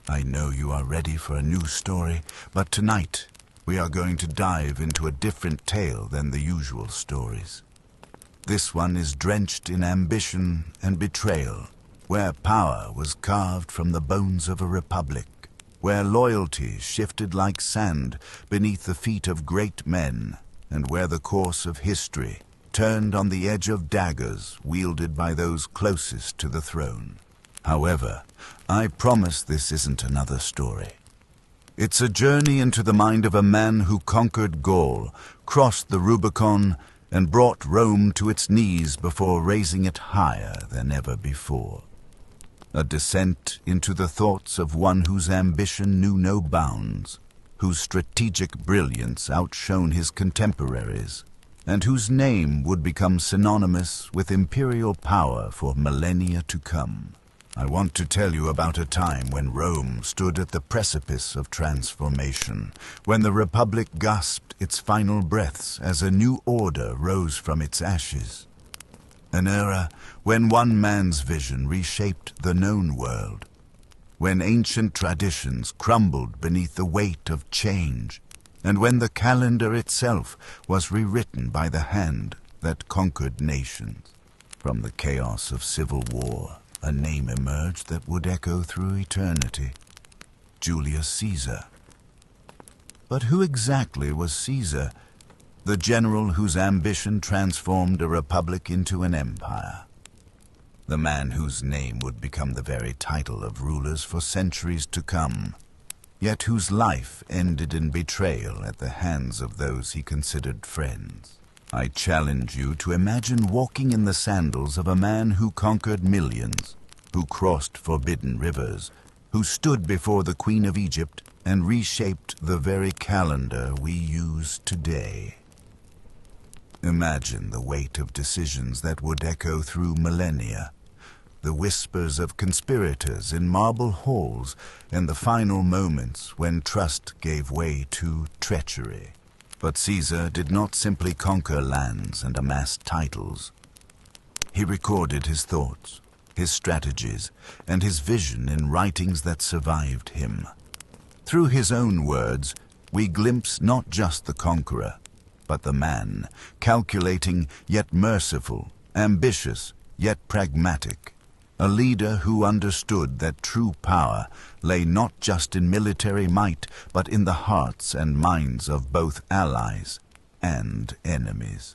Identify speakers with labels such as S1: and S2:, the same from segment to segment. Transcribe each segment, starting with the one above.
S1: I know you are ready for a new story, but tonight we are going to dive into a different tale than the usual stories. This one is drenched in ambition and betrayal, where power was carved from the bones of a republic, where loyalty shifted like sand beneath the feet of great men, and where the course of history turned on the edge of daggers wielded by those closest to the throne. However, I promise this isn't another story. It's a journey into the mind of a man who conquered Gaul, crossed the Rubicon, and brought Rome to its knees before raising it higher than ever before. A descent into the thoughts of one whose ambition knew no bounds, whose strategic brilliance outshone his contemporaries, and whose name would become synonymous with imperial power for millennia to come. I want to tell you about a time when Rome stood at the precipice of transformation, when the Republic gasped its final breaths as a new order rose from its ashes. An era when one man's vision reshaped the known world, when ancient traditions crumbled beneath the weight of change, and when the calendar itself was rewritten by the hand that conquered nations. From the chaos of civil war, a name emerged that would echo through eternity: Julius Caesar. But who exactly was Caesar, the general whose ambition transformed a republic into an empire? The man whose name would become the very title of rulers for centuries to come, yet whose life ended in betrayal at the hands of those he considered friends. I challenge you to imagine walking in the sandals of a man who conquered millions, who crossed forbidden rivers, who stood before the Queen of Egypt and reshaped the very calendar we use today. Imagine the weight of decisions that would echo through millennia, the whispers of conspirators in marble halls, and the final moments when trust gave way to treachery. But Caesar did not simply conquer lands and amass titles. He recorded his thoughts, his strategies, and his vision in writings that survived him. Through his own words, we glimpse not just the conqueror, but the man, calculating yet merciful, ambitious yet pragmatic, a leader who understood that true power lay not just in military might, but in the hearts and minds of both allies and enemies.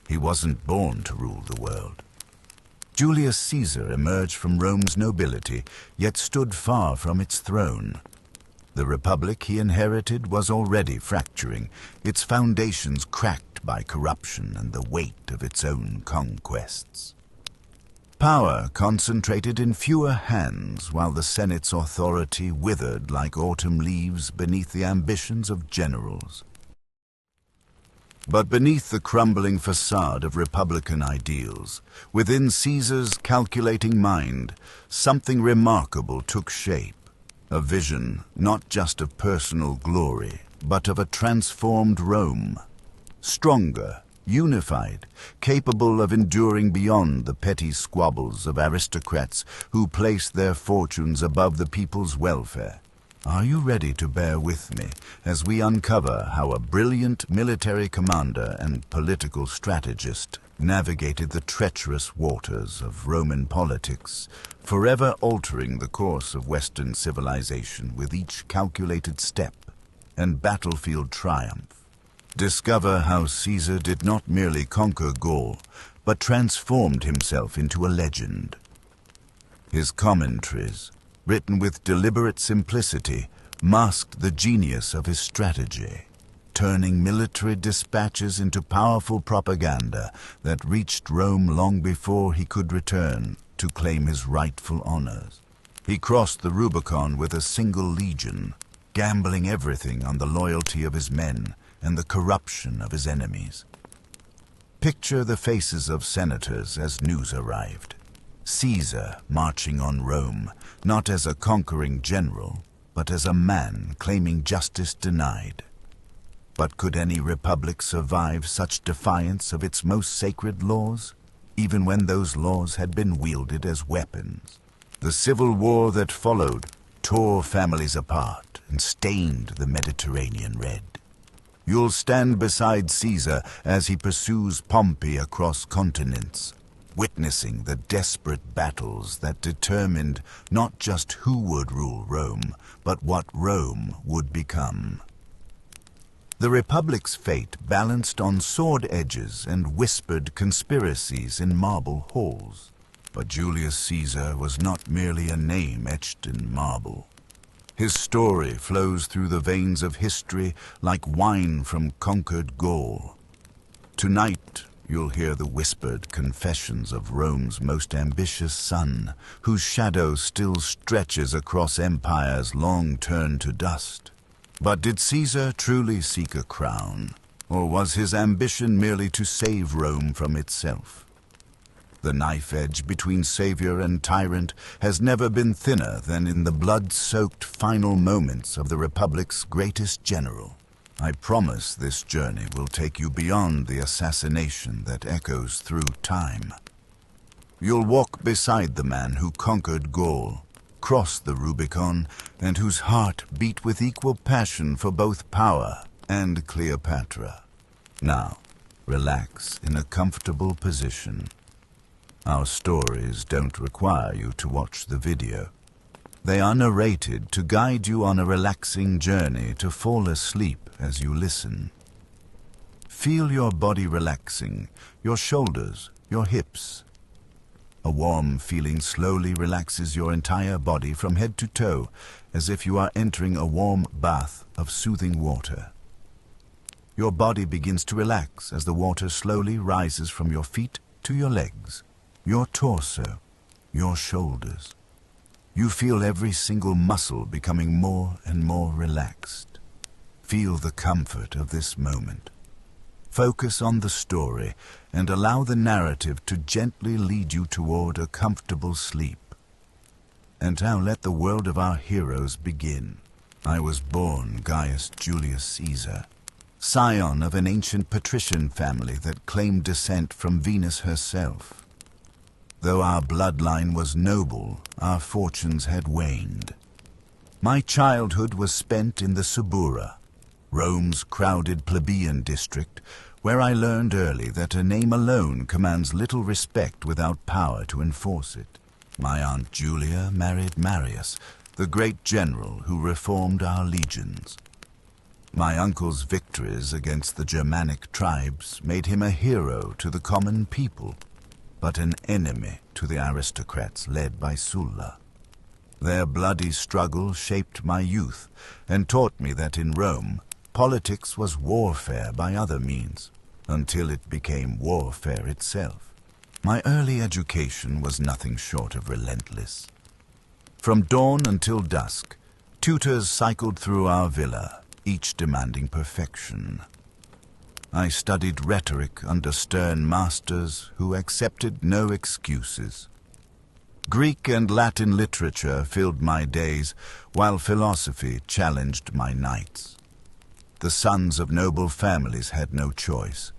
S1: He wasn't born to rule the world. Julius Caesar emerged from Rome's nobility, yet stood far from its throne. The republic he inherited was already fracturing, its foundations cracked by corruption and the weight of its own conquests. Power concentrated in fewer hands, while the Senate's authority withered like autumn leaves beneath the ambitions of generals. But beneath the crumbling facade of republican ideals, within Caesar's calculating mind, something remarkable took shape. A vision not just of personal glory, but of a transformed Rome. Stronger, unified, capable of enduring beyond the petty squabbles of aristocrats who placed their fortunes above the people's welfare. Are you ready to bear with me as we uncover how a brilliant military commander and political strategist navigated the treacherous waters of Roman politics, forever altering the course of Western civilization with each calculated step and battlefield triumph? Discover how Caesar did not merely conquer Gaul, but transformed himself into a legend. His commentaries, written with deliberate simplicity, masked the genius of his strategy, turning military dispatches into powerful propaganda that reached Rome long before he could return to claim his rightful honors. He crossed the Rubicon with a single legion, gambling everything on the loyalty of his men and the corruption of his enemies. Picture the faces of senators as news arrived. Caesar marching on Rome, not as a conquering general, but as a man claiming justice denied. But could any republic survive such defiance of its most sacred laws, even when those laws had been wielded as weapons? The civil war that followed tore families apart and stained the Mediterranean red. You'll stand beside Caesar as he pursues Pompey across continents, witnessing the desperate battles that determined not just who would rule Rome, but what Rome would become. The Republic's fate balanced on sword edges and whispered conspiracies in marble halls. But Julius Caesar was not merely a name etched in marble. His story flows through the veins of history like wine from conquered Gaul. Tonight, you'll hear the whispered confessions of Rome's most ambitious son, whose shadow still stretches across empires long turned to dust. But did Caesar truly seek a crown, or was his ambition merely to save Rome from itself? The knife edge between savior and tyrant has never been thinner than in the blood-soaked final moments of the Republic's greatest general. I promise this journey will take you beyond the assassination that echoes through time. You'll walk beside the man who conquered Gaul, crossed the Rubicon, and whose heart beat with equal passion for both power and Cleopatra. Now, relax in a comfortable position. Our stories don't require you to watch the video. They are narrated to guide you on a relaxing journey to fall asleep as you listen. Feel your body relaxing, your shoulders, your hips. A warm feeling slowly relaxes your entire body from head to toe, as if you are entering a warm bath of soothing water. Your body begins to relax as the water slowly rises from your feet to your legs, your torso, your shoulders. You feel every single muscle becoming more and more relaxed. Feel the comfort of this moment. Focus on the story and allow the narrative to gently lead you toward a comfortable sleep. And now let the world of our heroes begin. I was born Gaius Julius Caesar, scion of an ancient patrician family that claimed descent from Venus herself. Though our bloodline was noble, our fortunes had waned. My childhood was spent in the Subura, Rome's crowded plebeian district, where I learned early that a name alone commands little respect without power to enforce it. My Aunt Julia married Marius, the great general who reformed our legions. My uncle's victories against the Germanic tribes made him a hero to the common people, but an enemy to the aristocrats led by Sulla. Their bloody struggle shaped my youth and taught me that in Rome, politics was warfare by other means, until it became warfare itself. My early education was nothing short of relentless. From dawn until dusk, tutors cycled through our villa, each demanding perfection. I studied rhetoric under stern masters who accepted no excuses. Greek and Latin literature filled my days, while philosophy challenged my nights. The sons of noble families had no choice.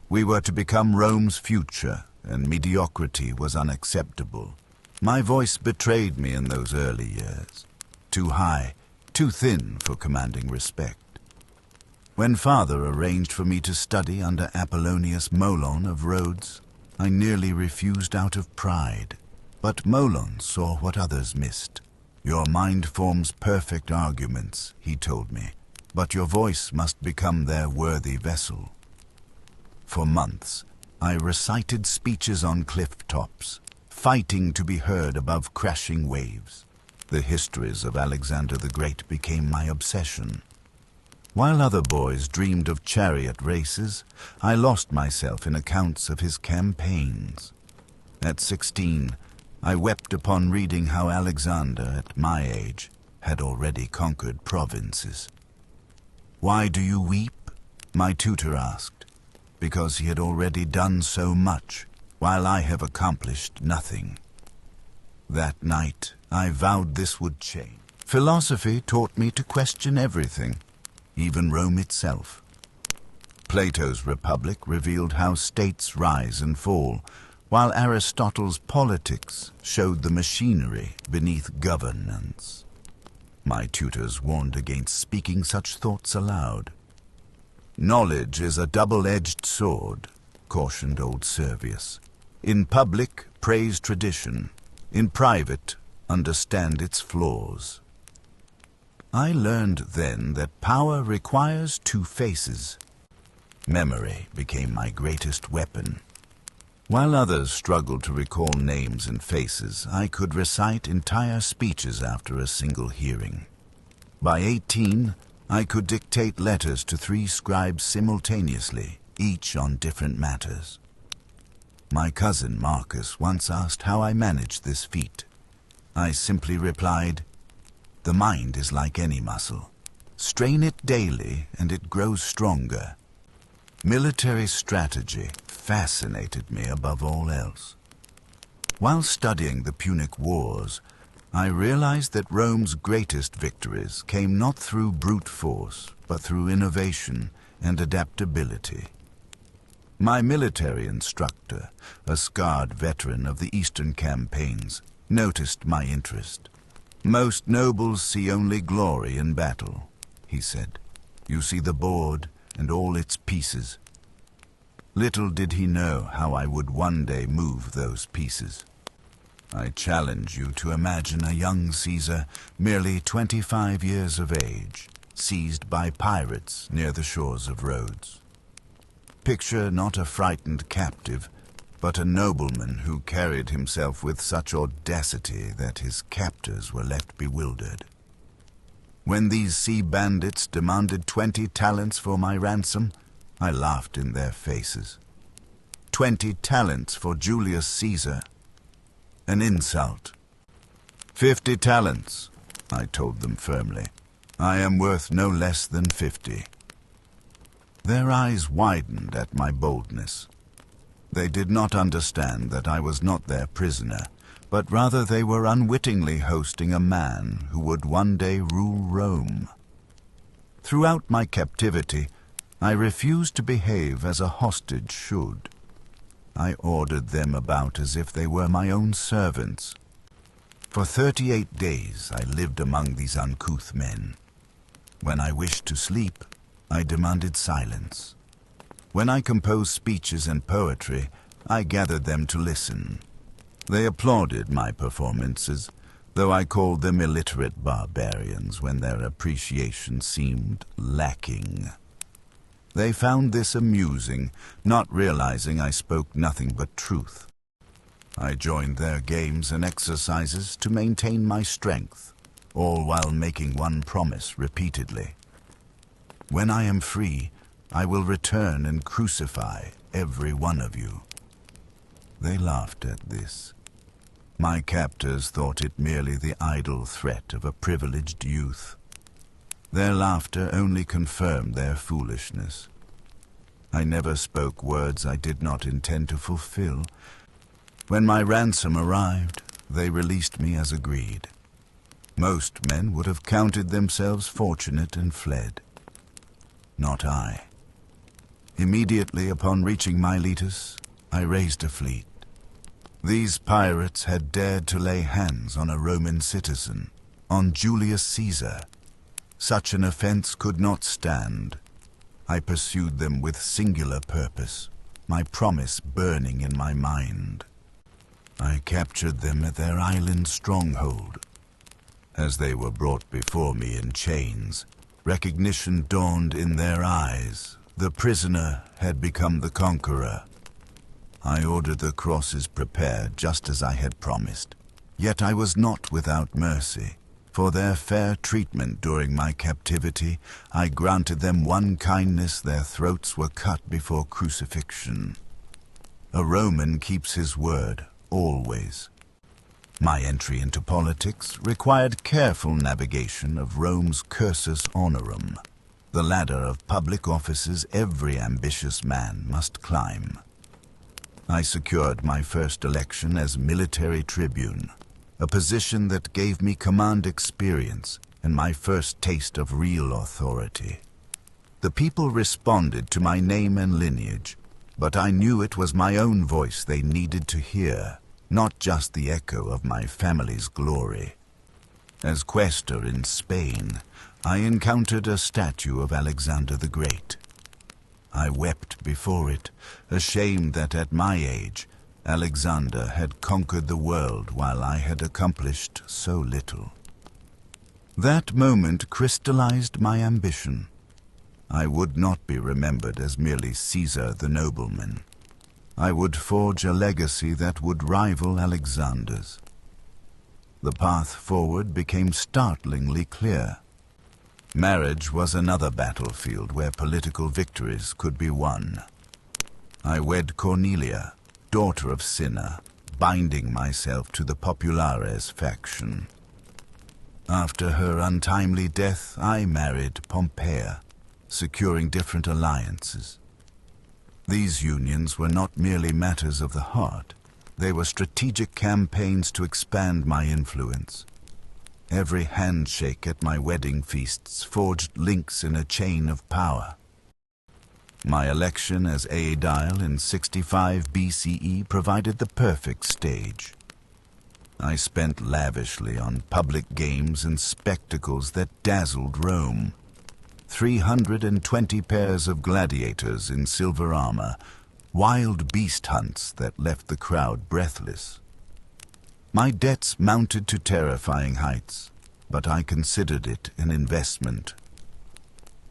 S1: We were to become Rome's future, and mediocrity was unacceptable. My voice betrayed me in those early years. Too high, too thin for commanding respect. When father arranged for me to study under Apollonius Molon of Rhodes, I nearly refused out of pride. But Molon saw what others missed. Your mind forms perfect arguments, he told me, but your voice must become their worthy vessel. For months, I recited speeches on cliff tops, fighting to be heard above crashing waves. The histories of Alexander the Great became my obsession. While other boys dreamed of chariot races, I lost myself in accounts of his campaigns. At 16, I wept upon reading how Alexander, at my age, had already conquered provinces. "Why do you weep?" my tutor asked. "Because he had already done so much, while I have accomplished nothing." That night, I vowed this would change. Philosophy taught me to question everything, even Rome itself. Plato's Republic revealed how states rise and fall, while Aristotle's Politics showed the machinery beneath governance. My tutors warned against speaking such thoughts aloud. "Knowledge is a double-edged sword," cautioned old Servius. "In public, praise tradition. In private, understand its flaws." I learned then that power requires two faces. Memory became my greatest weapon. While others struggled to recall names and faces, I could recite entire speeches after a single hearing. By 18, I could dictate letters to 3 scribes simultaneously, each on different matters. My cousin Marcus once asked how I managed this feat. I simply replied, "The mind is like any muscle. Strain it daily and it grows stronger." Military strategy fascinated me above all else. While studying the Punic Wars, I realized that Rome's greatest victories came not through brute force, but through innovation and adaptability. My military instructor, a scarred veteran of the Eastern campaigns, noticed my interest. "Most nobles see only glory in battle," he said. "You see the board and all its pieces." Little did he know how I would one day move those pieces. I challenge you to imagine a young Caesar, merely 25 years of age, seized by pirates near the shores of Rhodes. Picture not a frightened captive, but a nobleman who carried himself with such audacity that his captors were left bewildered. When these sea bandits demanded 20 talents for my ransom, I laughed in their faces. 20 talents for Julius Caesar. An insult. 50 talents, I told them firmly. I am worth no less than 50. Their eyes widened at my boldness. They did not understand that I was not their prisoner, but rather they were unwittingly hosting a man who would one day rule Rome. Throughout my captivity, I refused to behave as a hostage should. I ordered them about as if they were my own servants. For 38 days I lived among these uncouth men. When I wished to sleep, I demanded silence. When I composed speeches and poetry, I gathered them to listen. They applauded my performances, though I called them illiterate barbarians when their appreciation seemed lacking. They found this amusing, not realizing I spoke nothing but truth. I joined their games and exercises to maintain my strength, all while making one promise repeatedly. When I am free, I will return and crucify every one of you. They laughed at this. My captors thought it merely the idle threat of a privileged youth. Their laughter only confirmed their foolishness. I never spoke words I did not intend to fulfill. When my ransom arrived, they released me as agreed. Most men would have counted themselves fortunate and fled. Not I. Immediately upon reaching Miletus, I raised a fleet. These pirates had dared to lay hands on a Roman citizen, on Julius Caesar. Such an offense could not stand. I pursued them with singular purpose, my promise burning in my mind. I captured them at their island stronghold. As they were brought before me in chains, recognition dawned in their eyes. The prisoner had become the conqueror. I ordered the crosses prepared just as I had promised. Yet I was not without mercy. For their fair treatment during my captivity, I granted them one kindness: their throats were cut before crucifixion. A Roman keeps his word, always. My entry into politics required careful navigation of Rome's cursus honorum, the ladder of public offices every ambitious man must climb. I secured my first election as military tribune, a position that gave me command experience and my first taste of real authority. The people responded to my name and lineage, but I knew it was my own voice they needed to hear, not just the echo of my family's glory. As quaestor in Spain, I encountered a statue of Alexander the Great. I wept before it, ashamed that at my age, Alexander had conquered the world while I had accomplished so little. That moment crystallized my ambition. I would not be remembered as merely Caesar the nobleman. I would forge a legacy that would rival Alexander's. The path forward became startlingly clear. Marriage was another battlefield where political victories could be won. I wed Cornelia, daughter of Cinna, binding myself to the Populares faction. After her untimely death, I married Pompeia, securing different alliances. These unions were not merely matters of the heart. They were strategic campaigns to expand my influence. Every handshake at my wedding feasts forged links in a chain of power. My election as aedile in 65 BCE provided the perfect stage. I spent lavishly on public games and spectacles that dazzled Rome. 320 pairs of gladiators in silver armor, wild beast hunts that left the crowd breathless. My debts mounted to terrifying heights, but I considered it an investment.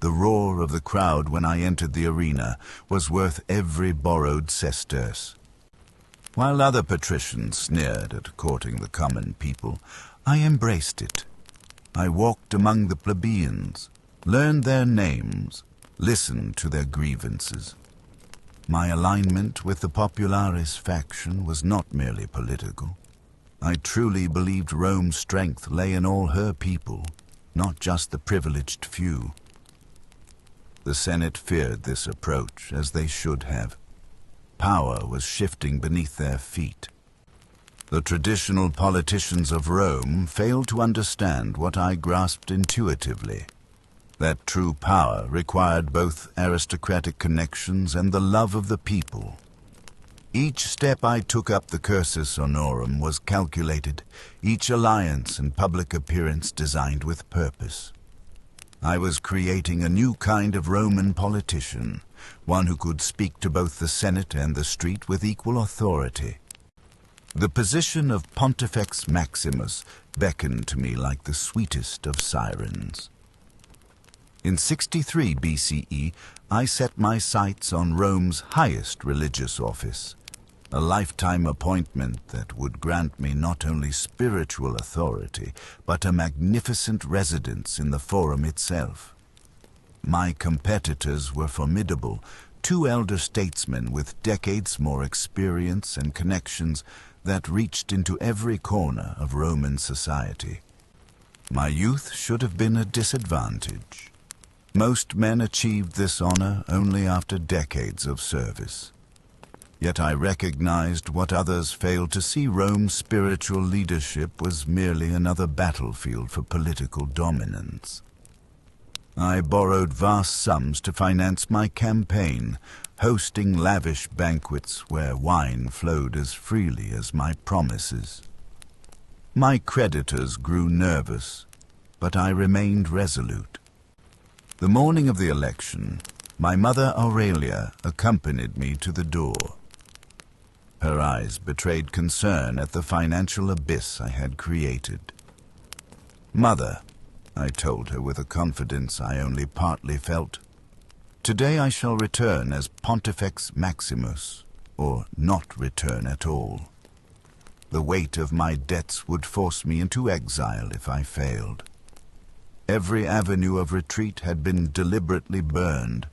S1: The roar of the crowd when I entered the arena was worth every borrowed sesterce. While other patricians sneered at courting the common people, I embraced it. I walked among the plebeians, learned their names, listened to their grievances. My alignment with the Populares faction was not merely political. I truly believed Rome's strength lay in all her people, not just the privileged few. The Senate feared this approach, as they should have. Power was shifting beneath their feet. The traditional politicians of Rome failed to understand what I grasped intuitively, that true power required both aristocratic connections and the love of the people. Each step I took up the cursus honorum was calculated, each alliance and public appearance designed with purpose. I was creating a new kind of Roman politician, one who could speak to both the Senate and the street with equal authority. The position of Pontifex Maximus beckoned to me like the sweetest of sirens. In 63 BCE, I set my sights on Rome's highest religious office, a lifetime appointment that would grant me not only spiritual authority, but a magnificent residence in the Forum itself. My competitors were formidable, two elder statesmen with decades more experience and connections that reached into every corner of Roman society. My youth should have been a disadvantage. Most men achieved this honor only after decades of service. Yet I recognized what others failed to see. Rome's spiritual leadership was merely another battlefield for political dominance. I borrowed vast sums to finance my campaign, hosting lavish banquets where wine flowed as freely as my promises. My creditors grew nervous, but I remained resolute. The morning of the election, my mother Aurelia accompanied me to the door. Her eyes betrayed concern at the financial abyss I had created. "Mother," I told her with a confidence I only partly felt, "today I shall return as Pontifex Maximus, or not return at all. The weight of my debts would force me into exile if I failed. Every avenue of retreat had been deliberately burned.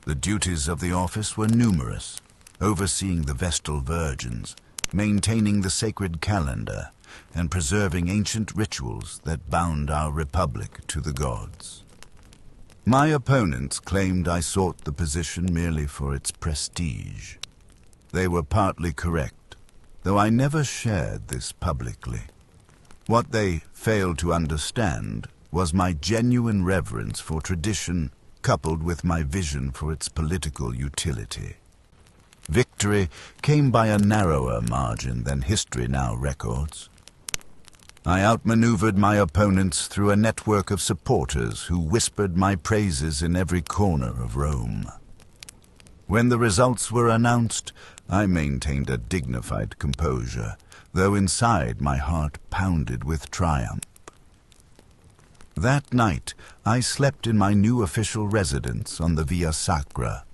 S1: The duties of the office were numerous, overseeing the Vestal Virgins, maintaining the sacred calendar, and preserving ancient rituals that bound our republic to the gods. My opponents claimed I sought the position merely for its prestige. They were partly correct, though I never shared this publicly. What they failed to understand was my genuine reverence for tradition coupled with my vision for its political utility. Victory came by a narrower margin than history now records. I outmaneuvered my opponents through a network of supporters who whispered my praises in every corner of Rome. When the results were announced, I maintained a dignified composure, though inside my heart pounded with triumph. That night, I slept in my new official residence on the Via Sacra,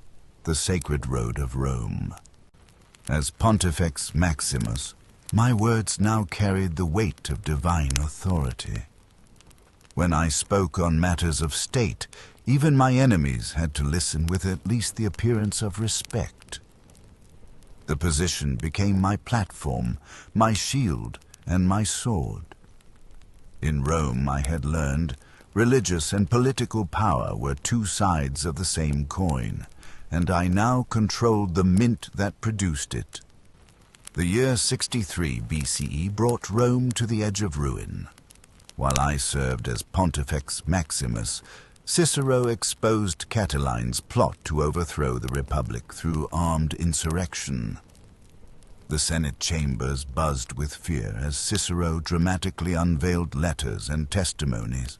S1: the sacred road of Rome. As Pontifex Maximus, my words now carried the weight of divine authority. When I spoke on matters of state, even my enemies had to listen with at least the appearance of respect. The position became my platform, my shield, and my sword. In Rome, I had learned, religious and political power were two sides of the same coin, and I now controlled the mint that produced it. The year 63 BCE brought Rome to the edge of ruin. While I served as Pontifex Maximus, Cicero exposed Catiline's plot to overthrow the Republic through armed insurrection. The Senate chambers buzzed with fear as Cicero dramatically unveiled letters and testimonies.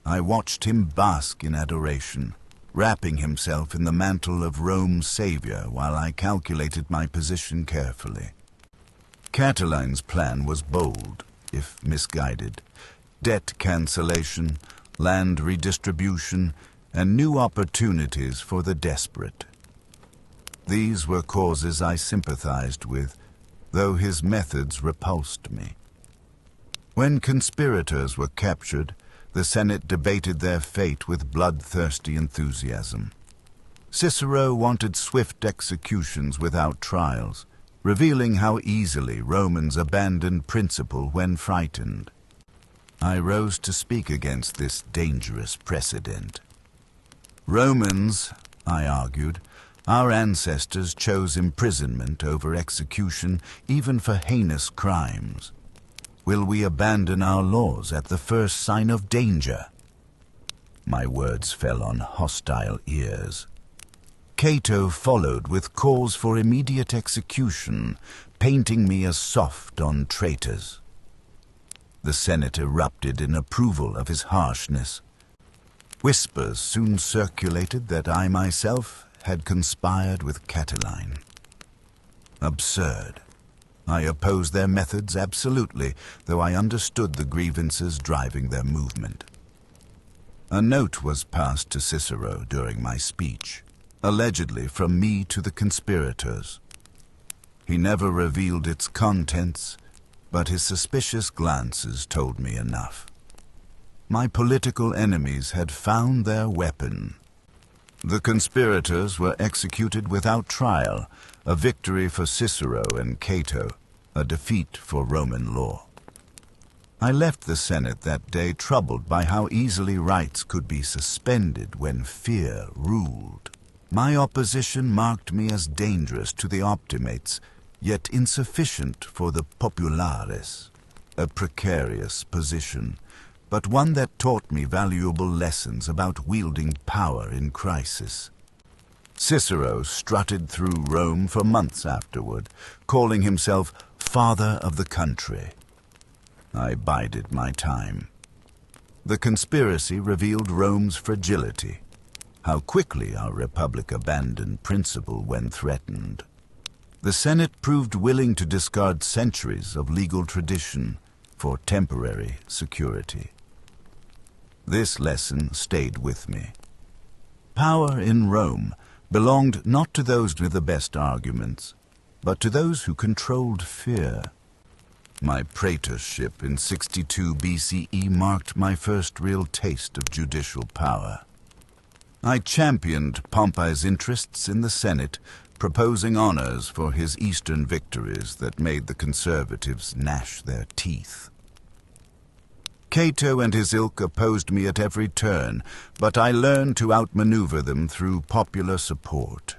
S1: I watched him bask in adoration, wrapping himself in the mantle of Rome's savior while I calculated my position carefully. Catiline's plan was bold, if misguided. Debt cancellation, land redistribution, and new opportunities for the desperate. These were causes I sympathized with, though his methods repulsed me. When conspirators were captured, the Senate debated their fate with bloodthirsty enthusiasm. Cicero wanted swift executions without trials, revealing how easily Romans abandoned principle when frightened. I rose to speak against this dangerous precedent. Romans, I argued, our ancestors chose imprisonment over execution even for heinous crimes. Will we abandon our laws at the first sign of danger? My words fell on hostile ears. Cato followed with calls for immediate execution, painting me as soft on traitors. The Senate erupted in approval of his harshness. Whispers soon circulated that I myself had conspired with Catiline. Absurd. I opposed their methods absolutely, though I understood the grievances driving their movement. A note was passed to Cicero during my speech, allegedly from me to the conspirators. He never revealed its contents, but his suspicious glances told me enough. My political enemies had found their weapon. The conspirators were executed without trial, a victory for Cicero and Cato, a defeat for Roman law. I left the Senate that day troubled by how easily rights could be suspended when fear ruled. My opposition marked me as dangerous to the optimates, yet insufficient for the populares, a precarious position, but one that taught me valuable lessons about wielding power in crisis. Cicero strutted through Rome for months afterward, calling himself father of the country. I bided my time. The conspiracy revealed Rome's fragility, how quickly our republic abandoned principle when threatened. The Senate proved willing to discard centuries of legal tradition for temporary security. This lesson stayed with me. Power in Rome belonged not to those with the best arguments, but to those who controlled fear. My praetorship in 62 BCE marked my first real taste of judicial power. I championed Pompey's interests in the Senate, proposing honors for his eastern victories that made the conservatives gnash their teeth. Cato and his ilk opposed me at every turn, but I learned to outmaneuver them through popular support.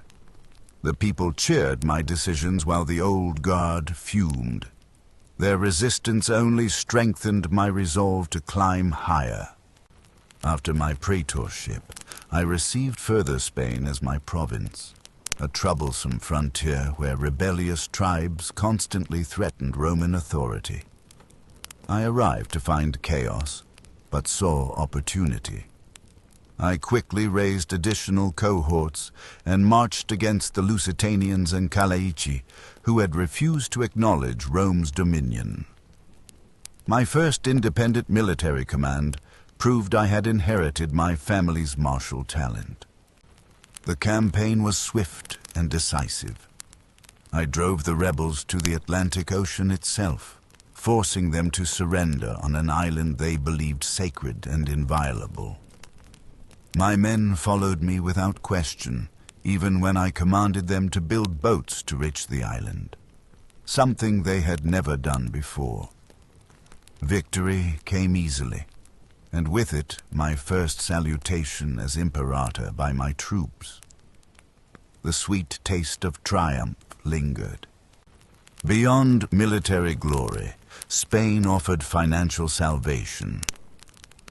S1: The people cheered my decisions while the old guard fumed. Their resistance only strengthened my resolve to climb higher. After my praetorship, I received further Spain as my province, a troublesome frontier where rebellious tribes constantly threatened Roman authority. I arrived to find chaos, but saw opportunity. I quickly raised additional cohorts and marched against the Lusitanians and Calaici, who had refused to acknowledge Rome's dominion. My first independent military command proved I had inherited my family's martial talent. The campaign was swift and decisive. I drove the rebels to the Atlantic Ocean itself, forcing them to surrender on an island they believed sacred and inviolable. My men followed me without question, even when I commanded them to build boats to reach the island, something they had never done before. Victory came easily, and with it my first salutation as imperator by my troops. The sweet taste of triumph lingered. Beyond military glory, Spain offered financial salvation.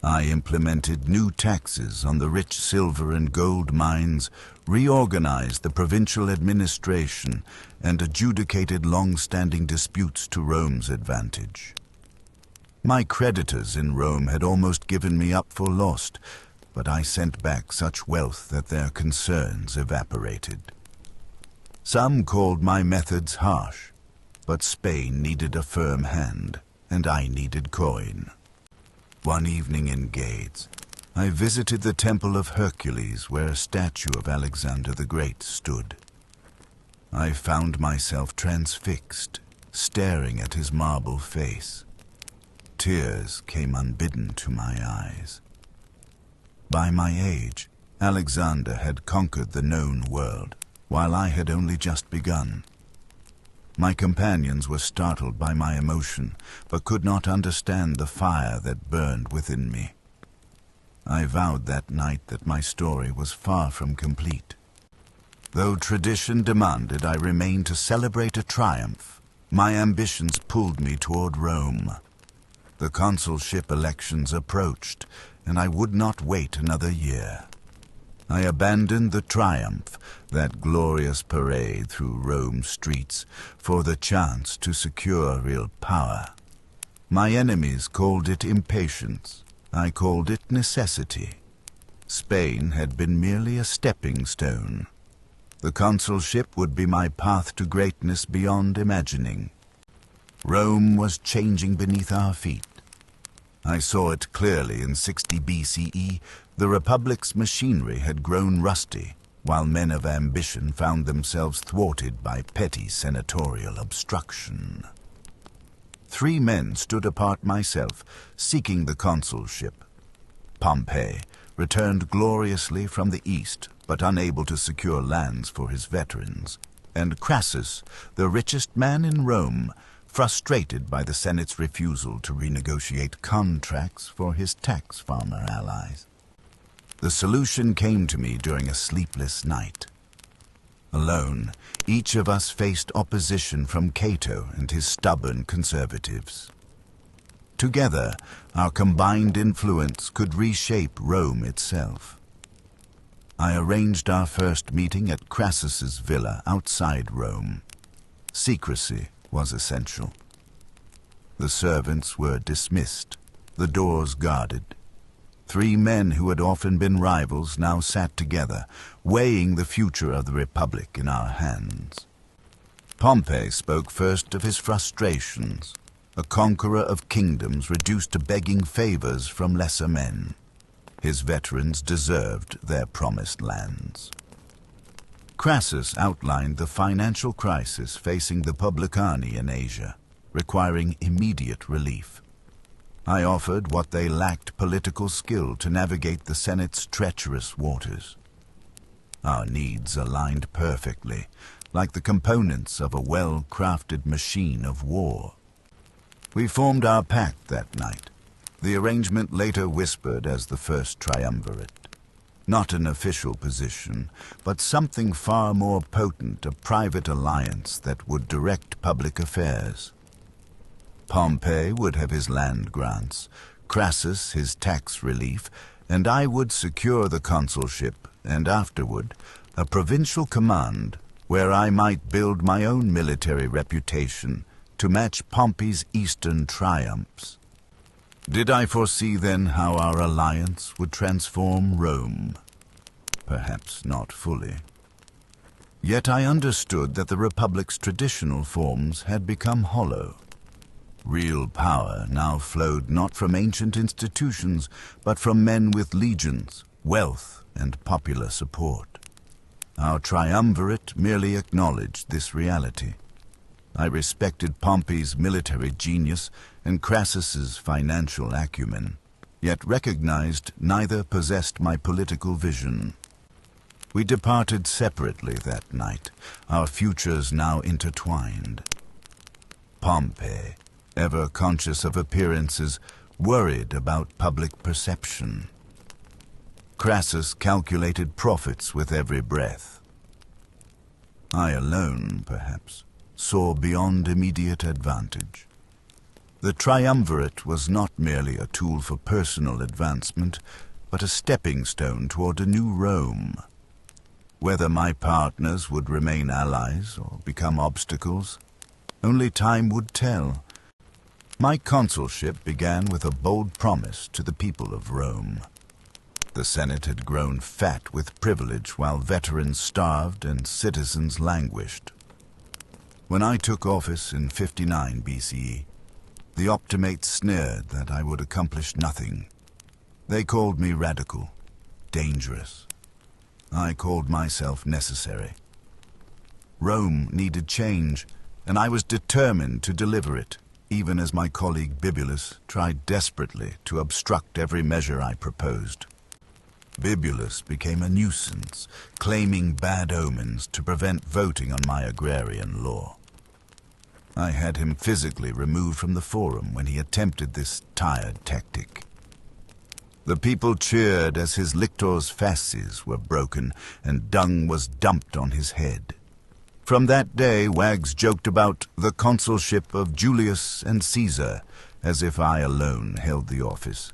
S1: I implemented new taxes on the rich silver and gold mines, reorganized the provincial administration, and adjudicated long-standing disputes to Rome's advantage. My creditors in Rome had almost given me up for lost, but I sent back such wealth that their concerns evaporated. Some called my methods harsh, but Spain needed a firm hand, and I needed coin. One evening in Gades, I visited the Temple of Hercules, where a statue of Alexander the Great stood. I found myself transfixed, staring at his marble face. Tears came unbidden to my eyes. By my age, Alexander had conquered the known world, while I had only just begun. My companions were startled by my emotion, but could not understand the fire that burned within me. I vowed that night that my story was far from complete. Though tradition demanded I remain to celebrate a triumph, my ambitions pulled me toward Rome. The consulship elections approached, and I would not wait another year. I abandoned the triumph, that glorious parade through Rome's streets, for the chance to secure real power. My enemies called it impatience. I called it necessity. Spain had been merely a stepping stone. The consulship would be my path to greatness beyond imagining. Rome was changing beneath our feet. I saw it clearly in 60 BCE. The Republic's machinery had grown rusty, while men of ambition found themselves thwarted by petty senatorial obstruction. 3 men stood apart myself, seeking the consulship. Pompey returned gloriously from the east, but unable to secure lands for his veterans, and Crassus, the richest man in Rome, frustrated by the Senate's refusal to renegotiate contracts for his tax farmer allies. The solution came to me during a sleepless night. Alone, each of us faced opposition from Cato and his stubborn conservatives. Together, our combined influence could reshape Rome itself. I arranged our first meeting at Crassus's villa outside Rome. Secrecy was essential. The servants were dismissed, the doors guarded. 3 men who had often been rivals now sat together, weighing the future of the Republic in our hands. Pompey spoke first of his frustrations, a conqueror of kingdoms reduced to begging favors from lesser men. His veterans deserved their promised lands. Crassus outlined the financial crisis facing the Publicani in Asia, requiring immediate relief. I offered what they lacked political skill to navigate the Senate's treacherous waters. Our needs aligned perfectly, like the components of a well-crafted machine of war. We formed our pact that night. The arrangement later whispered as the first triumvirate. Not an official position, but something far more potent, a private alliance that would direct public affairs. Pompey would have his land grants, Crassus his tax relief, and I would secure the consulship, and afterward, a provincial command where I might build my own military reputation to match Pompey's eastern triumphs. Did I foresee then how our alliance would transform Rome? Perhaps not fully. Yet I understood that the Republic's traditional forms had become hollow. Real power now flowed not from ancient institutions, but from men with legions, wealth, and popular support. Our triumvirate merely acknowledged this reality. I respected Pompey's military genius and Crassus's financial acumen, yet recognized neither possessed my political vision. We departed separately that night, our futures now intertwined. Pompey, ever conscious of appearances, worried about public perception. Crassus calculated profits with every breath. I alone, perhaps, saw beyond immediate advantage. The triumvirate was not merely a tool for personal advancement, but a stepping stone toward a new Rome. Whether my partners would remain allies or become obstacles, only time would tell. My consulship began with a bold promise to the people of Rome. The Senate had grown fat with privilege while veterans starved and citizens languished. When I took office in 59 BCE, the Optimates sneered that I would accomplish nothing. They called me radical, dangerous. I called myself necessary. Rome needed change, and I was determined to deliver it, even as my colleague Bibulus tried desperately to obstruct every measure I proposed. Bibulus became a nuisance, claiming bad omens to prevent voting on my agrarian law. I had him physically removed from the forum when he attempted this tired tactic. The people cheered as his lictors fasces were broken and dung was dumped on his head. From that day, wags joked about the consulship of Julius and Caesar, as if I alone held the office.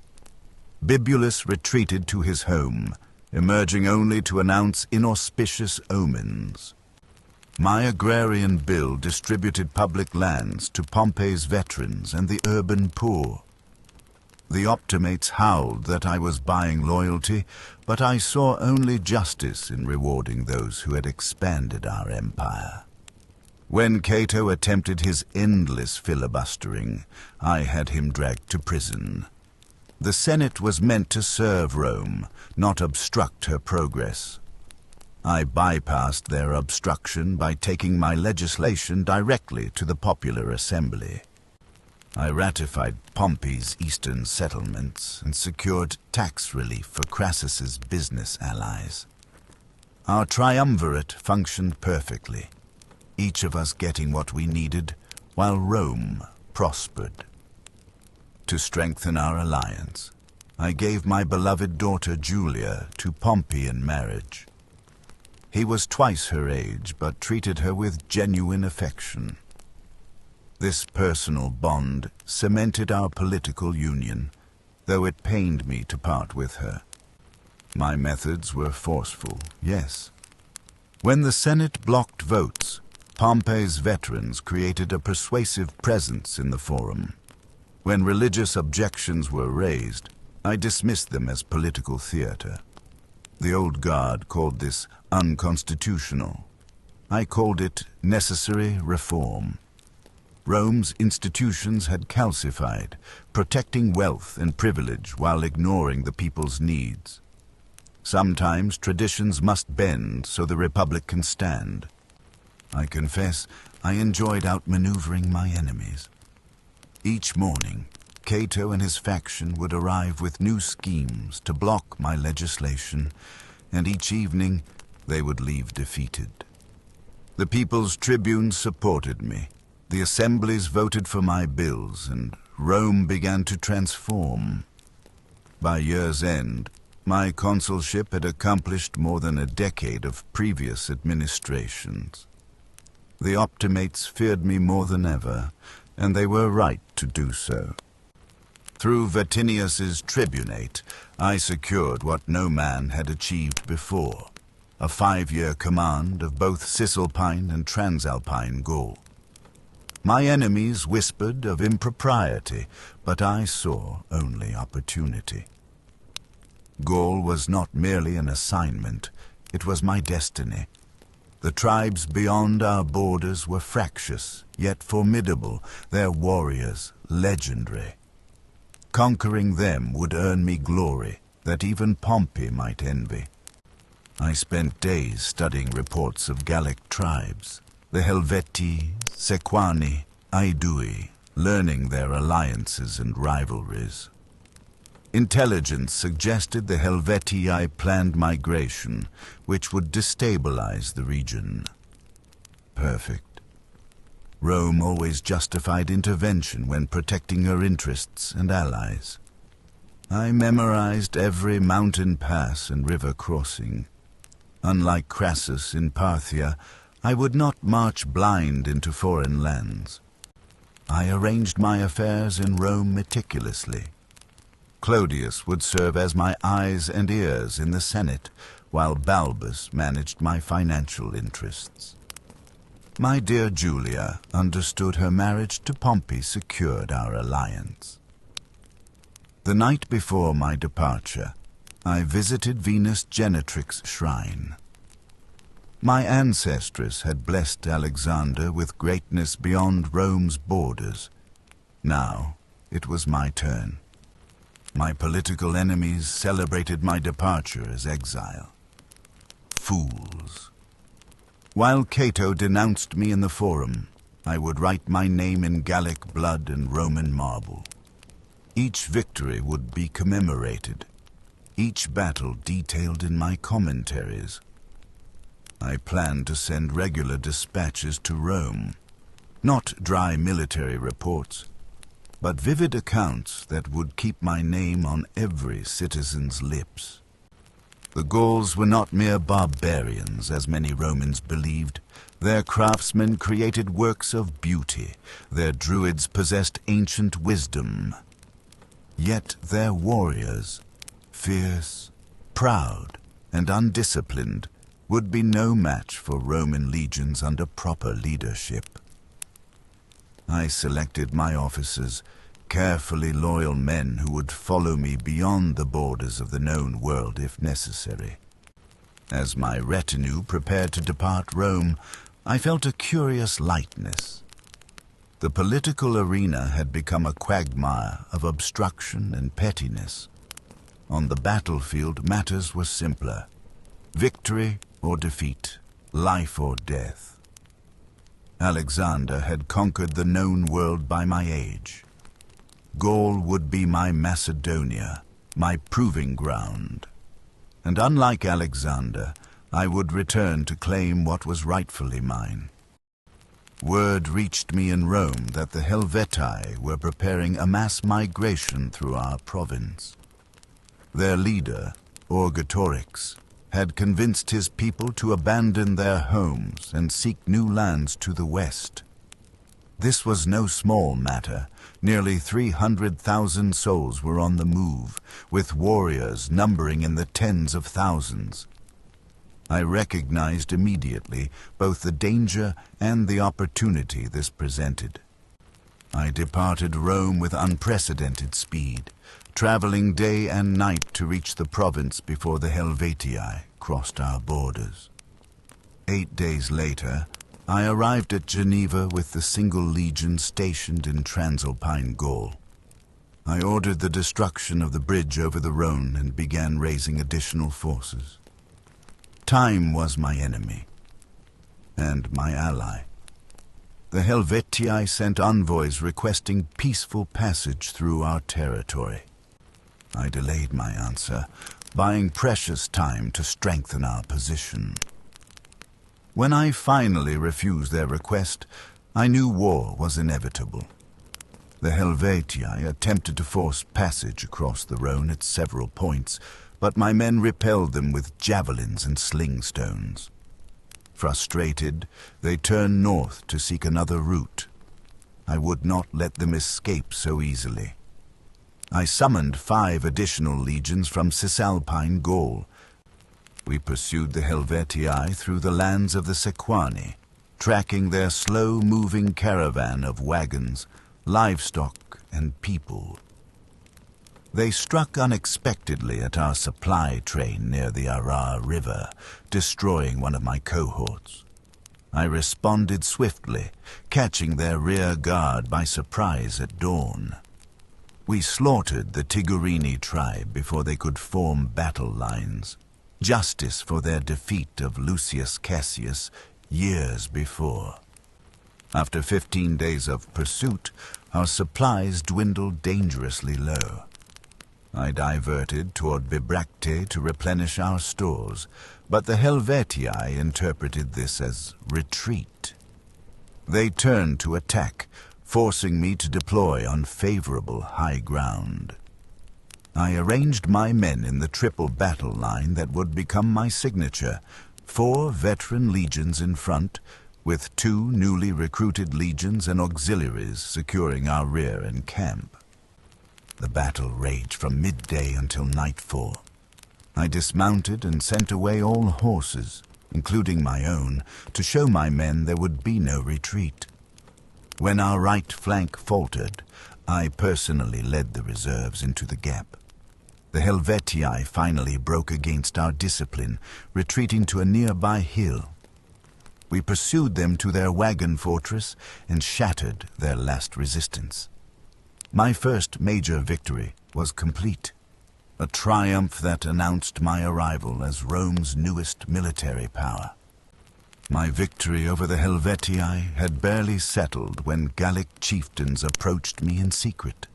S1: Bibulus retreated to his home, emerging only to announce inauspicious omens. My agrarian bill distributed public lands to Pompey's veterans and the urban poor. The Optimates howled that I was buying loyalty, but I saw only justice in rewarding those who had expanded our empire. When Cato attempted his endless filibustering, I had him dragged to prison. The Senate was meant to serve Rome, not obstruct her progress. I bypassed their obstruction by taking my legislation directly to the popular assembly. I ratified Pompey's eastern settlements and secured tax relief for Crassus's business allies. Our triumvirate functioned perfectly, each of us getting what we needed, while Rome prospered. To strengthen our alliance, I gave my beloved daughter Julia to Pompey in marriage. He was twice her age, but treated her with genuine affection. This personal bond cemented our political union, though it pained me to part with her. My methods were forceful, yes. When the Senate blocked votes, Pompey's veterans created a persuasive presence in the forum. When religious objections were raised, I dismissed them as political theater. The old guard called this unconstitutional. I called it necessary reform. Rome's institutions had calcified, protecting wealth and privilege while ignoring the people's needs. Sometimes traditions must bend so the Republic can stand. I confess, I enjoyed outmaneuvering my enemies. Each morning, Cato and his faction would arrive with new schemes to block my legislation, and each evening they would leave defeated. The people's tribunes supported me. The assemblies voted for my bills, and Rome began to transform. By year's end, my consulship had accomplished more than a decade of previous administrations. The Optimates feared me more than ever, and they were right to do so. Through Vatinius's tribunate, I secured what no man had achieved before, a 5-year command of both Cisalpine and Transalpine Gaul. My enemies whispered of impropriety, but I saw only opportunity. Gaul was not merely an assignment, it was my destiny. The tribes beyond our borders were fractious, yet formidable, their warriors legendary. Conquering them would earn me glory that even Pompey might envy. I spent days studying reports of Gallic tribes, the Helvetii, Sequani, Aedui, learning their alliances and rivalries. Intelligence suggested the Helvetii planned migration, which would destabilize the region. Perfect. Rome always justified intervention when protecting her interests and allies. I memorized every mountain pass and river crossing. Unlike Crassus in Parthia, I would not march blind into foreign lands. I arranged my affairs in Rome meticulously. Clodius would serve as my eyes and ears in the Senate, while Balbus managed my financial interests. My dear Julia understood her marriage to Pompey secured our alliance. The night before my departure, I visited Venus Genetrix's shrine. My ancestress had blessed Alexander with greatness beyond Rome's borders. Now it was my turn. My political enemies celebrated my departure as exile. Fools. While Cato denounced me in the Forum, I would write my name in Gallic blood and Roman marble. Each victory would be commemorated, each battle detailed in my commentaries. I planned to send regular dispatches to Rome, not dry military reports, but vivid accounts that would keep my name on every citizen's lips. The Gauls were not mere barbarians, as many Romans believed. Their craftsmen created works of beauty. Their druids possessed ancient wisdom. Yet their warriors, fierce, proud, and undisciplined, would be no match for Roman legions under proper leadership. I selected my officers, carefully loyal men who would follow me beyond the borders of the known world if necessary. As my retinue prepared to depart Rome, I felt a curious lightness. The political arena had become a quagmire of obstruction and pettiness. On the battlefield, matters were simpler. Victory or defeat, life or death. Alexander had conquered the known world by my age. Gaul would be my Macedonia, my proving ground. And unlike Alexander, I would return to claim what was rightfully mine. Word reached me in Rome that the Helvetii were preparing a mass migration through our province. Their leader, Orgetorix, had convinced his people to abandon their homes and seek new lands to the west. This was no small matter. Nearly 300,000 souls were on the move, with warriors numbering in the tens of thousands. I recognized immediately both the danger and the opportunity this presented. I departed Rome with unprecedented speed, traveling day and night to reach the province before the Helvetii crossed our borders. 8 days later, I arrived at Geneva with the single legion stationed in Transalpine Gaul. I ordered the destruction of the bridge over the Rhone and began raising additional forces. Time was my enemy and my ally. The Helvetii sent envoys requesting peaceful passage through our territory. I delayed my answer, buying precious time to strengthen our position. When I finally refused their request, I knew war was inevitable. The Helvetii attempted to force passage across the Rhone at several points, but my men repelled them with javelins and sling stones. Frustrated, they turned north to seek another route. I would not let them escape so easily. I summoned 5 additional legions from Cisalpine Gaul. We pursued the Helvetii through the lands of the Sequani, tracking their slow-moving caravan of wagons, livestock, and people. They struck unexpectedly at our supply train near the Ara River, destroying one of my cohorts. I responded swiftly, catching their rear guard by surprise at dawn. We slaughtered the Tigurini tribe before they could form battle lines, justice for their defeat of Lucius Cassius years before. After 15 days of pursuit, our supplies dwindled dangerously low. I diverted toward Bibracte to replenish our stores, but the Helvetii interpreted this as retreat. They turned to attack, forcing me to deploy on favorable high ground. I arranged my men in the triple battle line that would become my signature, 4 veteran legions in front, with 2 newly recruited legions and auxiliaries securing our rear and camp. The battle raged from midday until nightfall. I dismounted and sent away all horses, including my own, to show my men there would be no retreat. When our right flank faltered, I personally led the reserves into the gap. The Helvetii finally broke against our discipline, retreating to a nearby hill. We pursued them to their wagon fortress and shattered their last resistance. My first major victory was complete, a triumph that announced my arrival as Rome's newest military power. My victory over the Helvetii had barely settled when Gallic chieftains approached me in secret.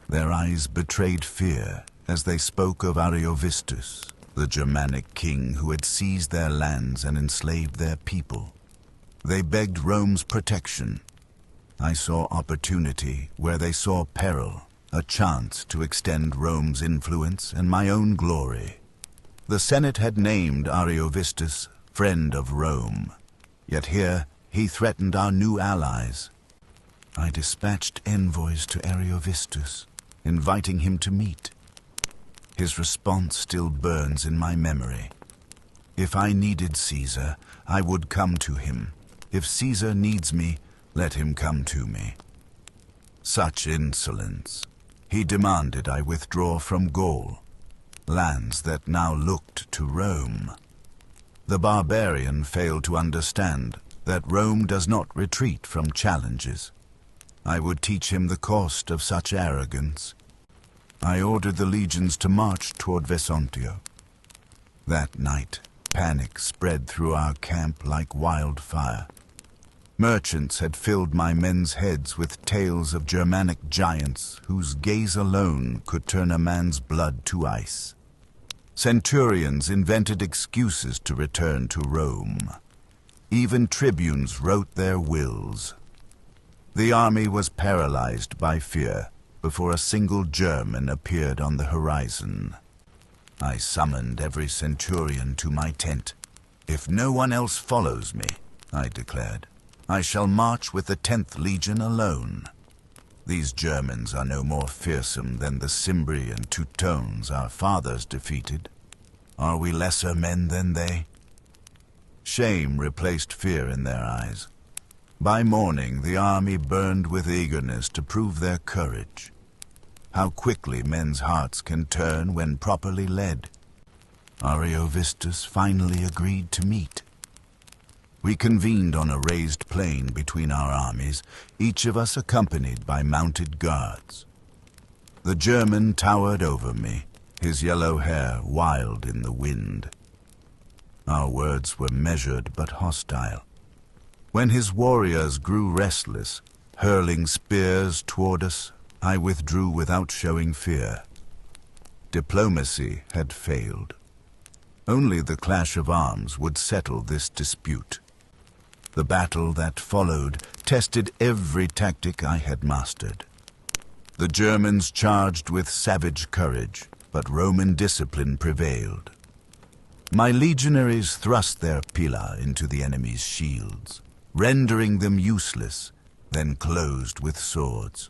S1: Their eyes betrayed fear as they spoke of Ariovistus, the Germanic king who had seized their lands and enslaved their people. They begged Rome's protection. I saw opportunity where they saw peril, a chance to extend Rome's influence and my own glory. The Senate had named Ariovistus friend of Rome, yet here he threatened our new allies. I dispatched envoys to Ariovistus, inviting him to meet. His response still burns in my memory. If I needed Caesar, I would come to him. If Caesar needs me, let him come to me. Such insolence. He demanded I withdraw from Gaul, lands that now looked to Rome. The barbarian failed to understand that Rome does not retreat from challenges. I would teach him the cost of such arrogance. I ordered the legions to march toward Vesontio. That night, panic spread through our camp like wildfire. Merchants had filled my men's heads with tales of Germanic giants whose gaze alone could turn a man's blood to ice. Centurions invented excuses to return to Rome. Even tribunes wrote their wills. The army was paralyzed by fear before a single German appeared on the horizon. I summoned every centurion to my tent. "If no one else follows me," I declared, "I shall march with the 10th Legion alone. These Germans are no more fearsome than the Cimbri and Teutones our fathers defeated. Are we lesser men than they?" Shame replaced fear in their eyes. By morning, the army burned with eagerness to prove their courage. How quickly men's hearts can turn when properly led. Ariovistus finally agreed to meet. We convened on a raised plain between our armies, each of us accompanied by mounted guards. The German towered over me, his yellow hair wild in the wind. Our words were measured but hostile. When his warriors grew restless, hurling spears toward us, I withdrew without showing fear. Diplomacy had failed. Only the clash of arms would settle this dispute. The battle that followed tested every tactic I had mastered. The Germans charged with savage courage, but Roman discipline prevailed. My legionaries thrust their pila into the enemy's shields, rendering them useless, then closed with swords.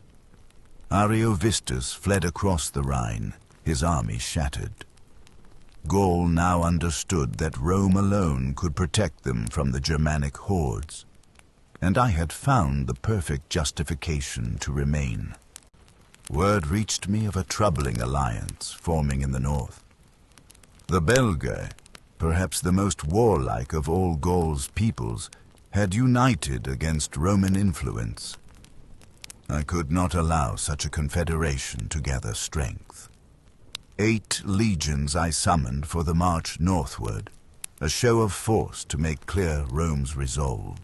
S1: Ariovistus fled across the Rhine, his army shattered. Gaul now understood that Rome alone could protect them from the Germanic hordes, and I had found the perfect justification to remain. Word reached me of a troubling alliance forming in the north. The Belgae, perhaps the most warlike of all Gaul's peoples, had united against Roman influence. I could not allow such a confederation to gather strength. 8 legions I summoned for the march northward, a show of force to make clear Rome's resolve.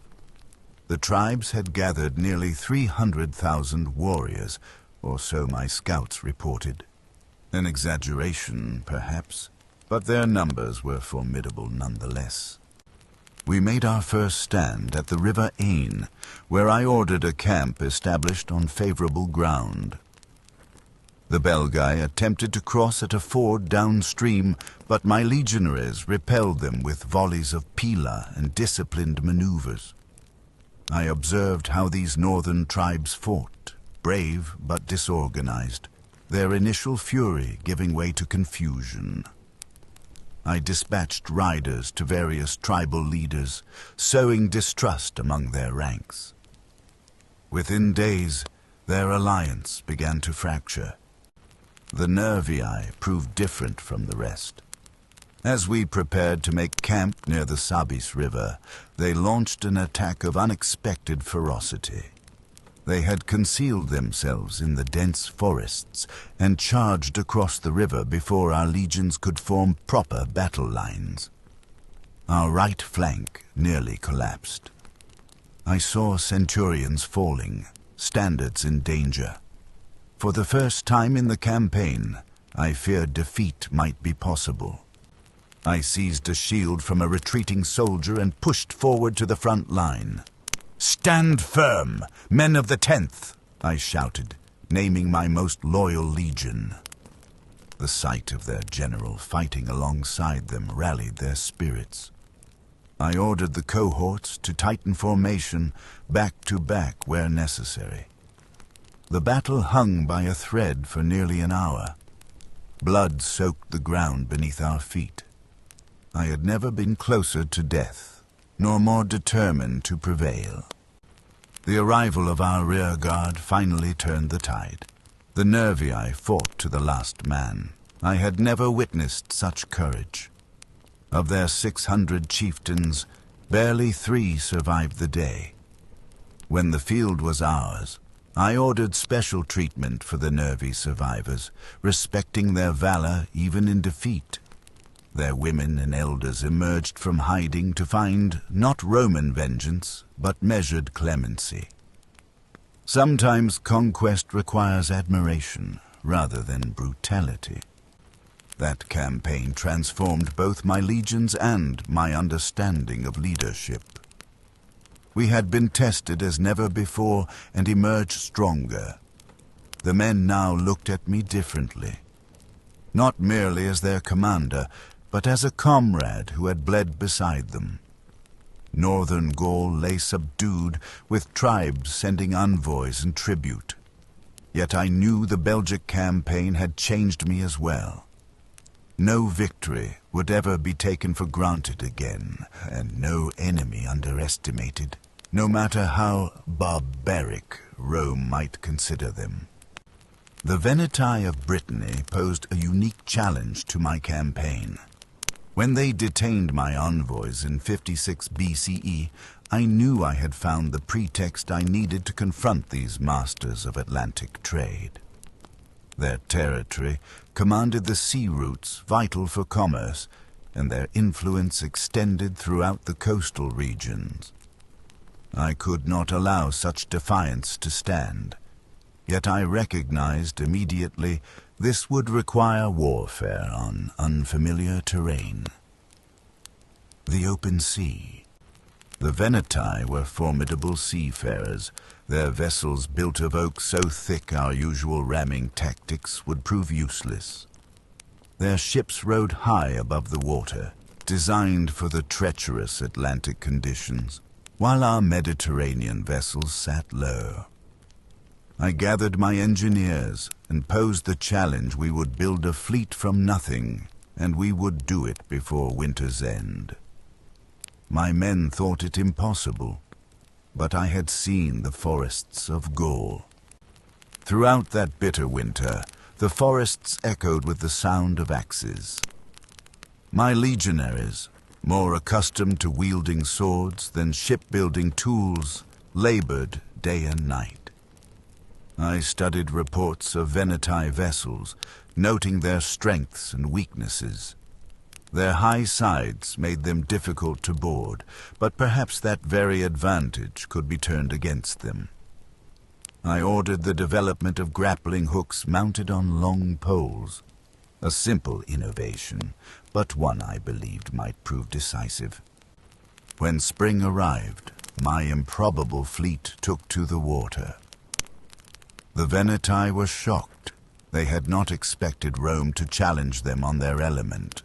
S1: The tribes had gathered nearly 300,000 warriors, or so my scouts reported. An exaggeration, perhaps, but their numbers were formidable nonetheless. We made our first stand at the river Ain, where I ordered a camp established on favorable ground. The Belgae attempted to cross at a ford downstream, but my legionaries repelled them with volleys of pila and disciplined maneuvers. I observed how these northern tribes fought, brave but disorganized, their initial fury giving way to confusion. I dispatched riders to various tribal leaders, sowing distrust among their ranks. Within days, their alliance began to fracture. The Nervii proved different from the rest. As we prepared to make camp near the Sabis River, they launched an attack of unexpected ferocity. They had concealed themselves in the dense forests and charged across the river before our legions could form proper battle lines. Our right flank nearly collapsed. I saw centurions falling, standards in danger. For the first time in the campaign, I feared defeat might be possible. I seized a shield from a retreating soldier and pushed forward to the front line. "Stand firm, men of the 10th!" I shouted, naming my most loyal legion. The sight of their general fighting alongside them rallied their spirits. I ordered the cohorts to tighten formation, back to back where necessary. The battle hung by a thread for nearly an hour. Blood soaked the ground beneath our feet. I had never been closer to death, nor more determined to prevail. The arrival of our rear guard finally turned the tide. The Nervii fought to the last man. I had never witnessed such courage. Of their 600 chieftains, barely 3 survived the day. When the field was ours, I ordered special treatment for the Nervi survivors, respecting their valor even in defeat. Their women and elders emerged from hiding to find not Roman vengeance, but measured clemency. Sometimes conquest requires admiration rather than brutality. That campaign transformed both my legions and my understanding of leadership. We had been tested as never before and emerged stronger. The men now looked at me differently, not merely as their commander, but as a comrade who had bled beside them. Northern Gaul lay subdued, with tribes sending envoys and tribute. Yet I knew the Belgic campaign had changed me as well. No victory would ever be taken for granted again, and no enemy underestimated, no matter how barbaric Rome might consider them. The Veneti of Brittany posed a unique challenge to my campaign. When they detained my envoys in 56 BCE, I knew I had found the pretext I needed to confront these masters of Atlantic trade. Their territory commanded the sea routes vital for commerce, and their influence extended throughout the coastal regions. I could not allow such defiance to stand, yet I recognized immediately this would require warfare on unfamiliar terrain. The open sea. The Veneti were formidable seafarers, their vessels built of oak so thick our usual ramming tactics would prove useless. Their ships rode high above the water, designed for the treacherous Atlantic conditions, while our Mediterranean vessels sat low. I gathered my engineers and posed the challenge we would build a fleet from nothing, and we would do it before winter's end. My men thought it impossible, but I had seen the forests of Gaul. Throughout that bitter winter, the forests echoed with the sound of axes. My legionaries, more accustomed to wielding swords than shipbuilding tools, labored day and night. I studied reports of Veneti vessels, noting their strengths and weaknesses. Their high sides made them difficult to board, but perhaps that very advantage could be turned against them. I ordered the development of grappling hooks mounted on long poles. A simple innovation, but one I believed might prove decisive. When spring arrived, my improbable fleet took to the water. The Veneti were shocked. They had not expected Rome to challenge them on their element.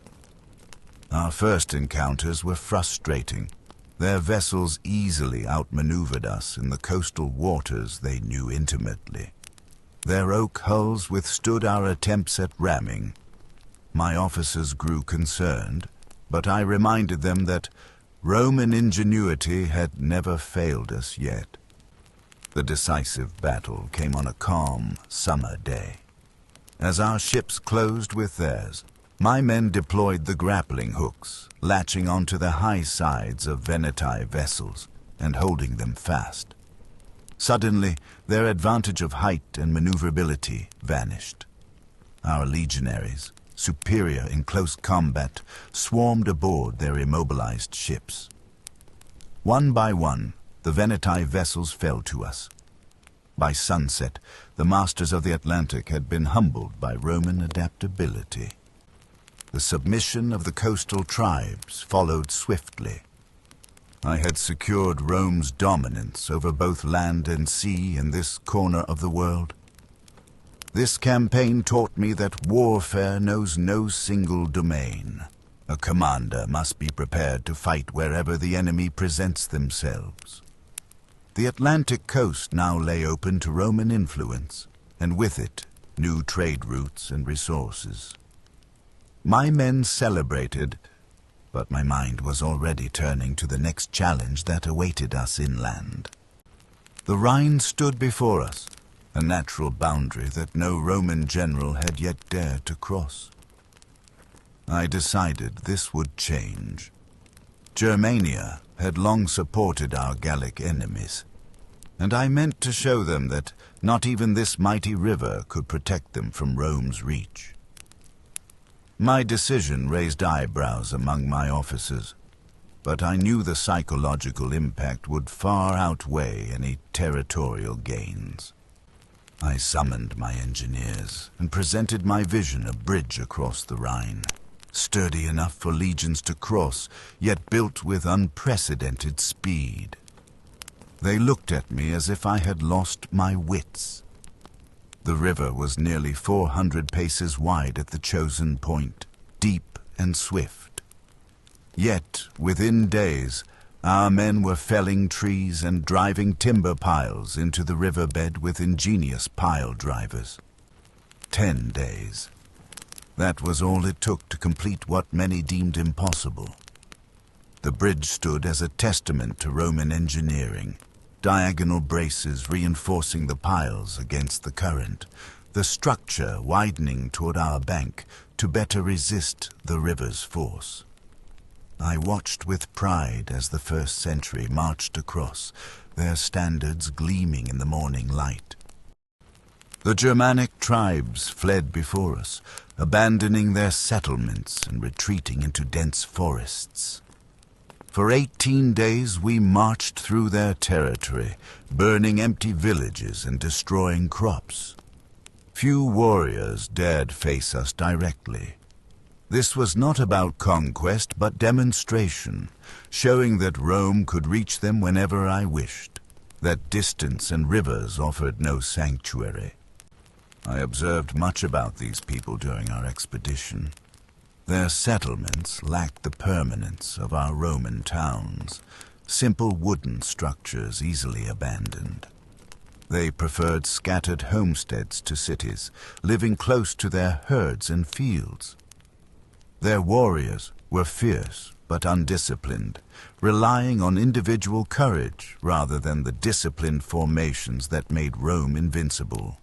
S1: Our first encounters were frustrating. Their vessels easily outmaneuvered us in the coastal waters they knew intimately. Their oak hulls withstood our attempts at ramming. My officers grew concerned, but I reminded them that Roman ingenuity had never failed us yet. The decisive battle came on a calm summer day. As our ships closed with theirs, my men deployed the grappling hooks, latching onto the high sides of Veneti vessels and holding them fast. Suddenly, their advantage of height and maneuverability vanished. Our legionaries, superior in close combat, swarmed aboard their immobilized ships. One by one, the Veneti vessels fell to us. By sunset, the masters of the Atlantic had been humbled by Roman adaptability. The submission of the coastal tribes followed swiftly. I had secured Rome's dominance over both land and sea in this corner of the world. This campaign taught me that warfare knows no single domain. A commander must be prepared to fight wherever the enemy presents themselves. The Atlantic coast now lay open to Roman influence, and with it, new trade routes and resources. My men celebrated, but my mind was already turning to the next challenge that awaited us inland. The Rhine stood before us, a natural boundary that no Roman general had yet dared to cross. I decided this would change. Germania had long supported our Gallic enemies, and I meant to show them that not even this mighty river could protect them from Rome's reach. My decision raised eyebrows among my officers, but I knew the psychological impact would far outweigh any territorial gains. I summoned my engineers and presented my vision a bridge across the Rhine, sturdy enough for legions to cross, yet built with unprecedented speed. They looked at me as if I had lost my wits. The river was nearly 400 paces wide at the chosen point, deep and swift. Yet, within days, our men were felling trees and driving timber piles into the riverbed with ingenious pile drivers. 10 days. That was all it took to complete what many deemed impossible. The bridge stood as a testament to Roman engineering. Diagonal braces reinforcing the piles against the current, the structure widening toward our bank to better resist the river's force. I watched with pride as the first century marched across, their standards gleaming in the morning light. The Germanic tribes fled before us, abandoning their settlements and retreating into dense forests. For 18 days we marched through their territory, burning empty villages and destroying crops. Few warriors dared face us directly. This was not about conquest, but demonstration, showing that Rome could reach them whenever I wished, that distance and rivers offered no sanctuary. I observed much about these people during our expedition. Their settlements lacked the permanence of our Roman towns, simple wooden structures easily abandoned. They preferred scattered homesteads to cities, living close to their herds and fields. Their warriors were fierce but undisciplined, relying on individual courage rather than the disciplined formations that made Rome invincible.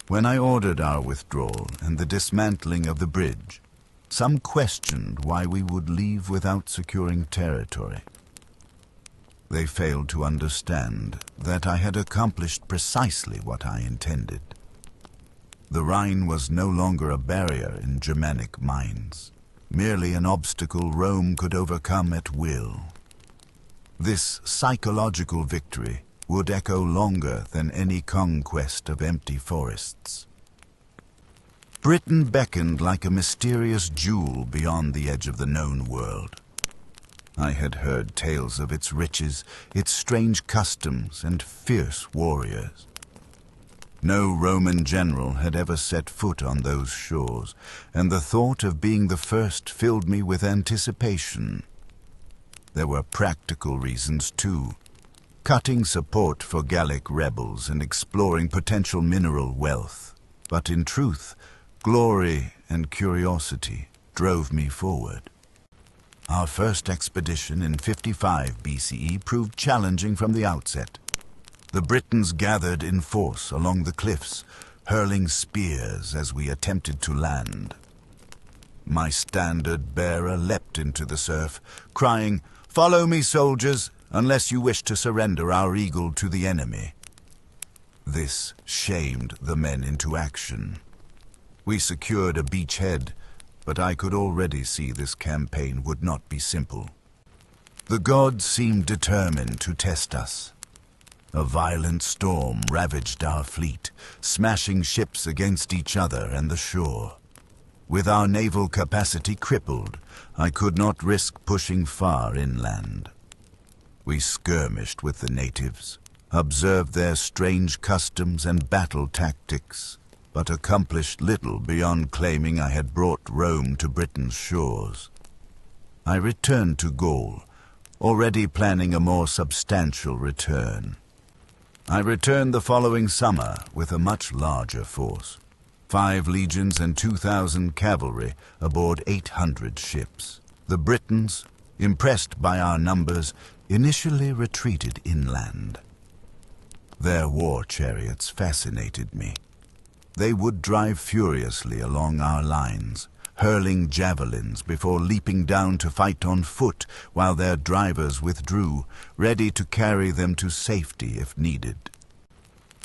S1: When I ordered our withdrawal and the dismantling of the bridge, some questioned why we would leave without securing territory. They failed to understand that I had accomplished precisely what I intended. The Rhine was no longer a barrier in Germanic minds, merely an obstacle Rome could overcome at will. This psychological victory would echo longer than any conquest of empty forests. Britain beckoned like a mysterious jewel beyond the edge of the known world. I had heard tales of its riches, its strange customs, and fierce warriors. No Roman general had ever set foot on those shores, and the thought of being the first filled me with anticipation. There were practical reasons, too. Cutting support for Gallic rebels and exploring potential mineral wealth. But in truth, glory and curiosity drove me forward. Our first expedition in 55 BCE proved challenging from the outset. The Britons gathered in force along the cliffs, hurling spears as we attempted to land. My standard-bearer leapt into the surf, crying, "Follow me, soldiers, unless you wish to surrender our eagle to the enemy." This shamed the men into action. We secured a beachhead, but I could already see this campaign would not be simple. The gods seemed determined to test us. A violent storm ravaged our fleet, smashing ships against each other and the shore. With our naval capacity crippled, I could not risk pushing far inland. We skirmished with the natives, observed their strange customs and battle tactics, but accomplished little beyond claiming I had brought Rome to Britain's shores. I returned to Gaul, already planning a more substantial return. I returned the following summer with a much larger force, 5 legions and 2,000 cavalry aboard 800 ships. The Britons, impressed by our numbers, initially retreated inland. Their war chariots fascinated me. They would drive furiously along our lines, hurling javelins before leaping down to fight on foot while their drivers withdrew, ready to carry them to safety if needed.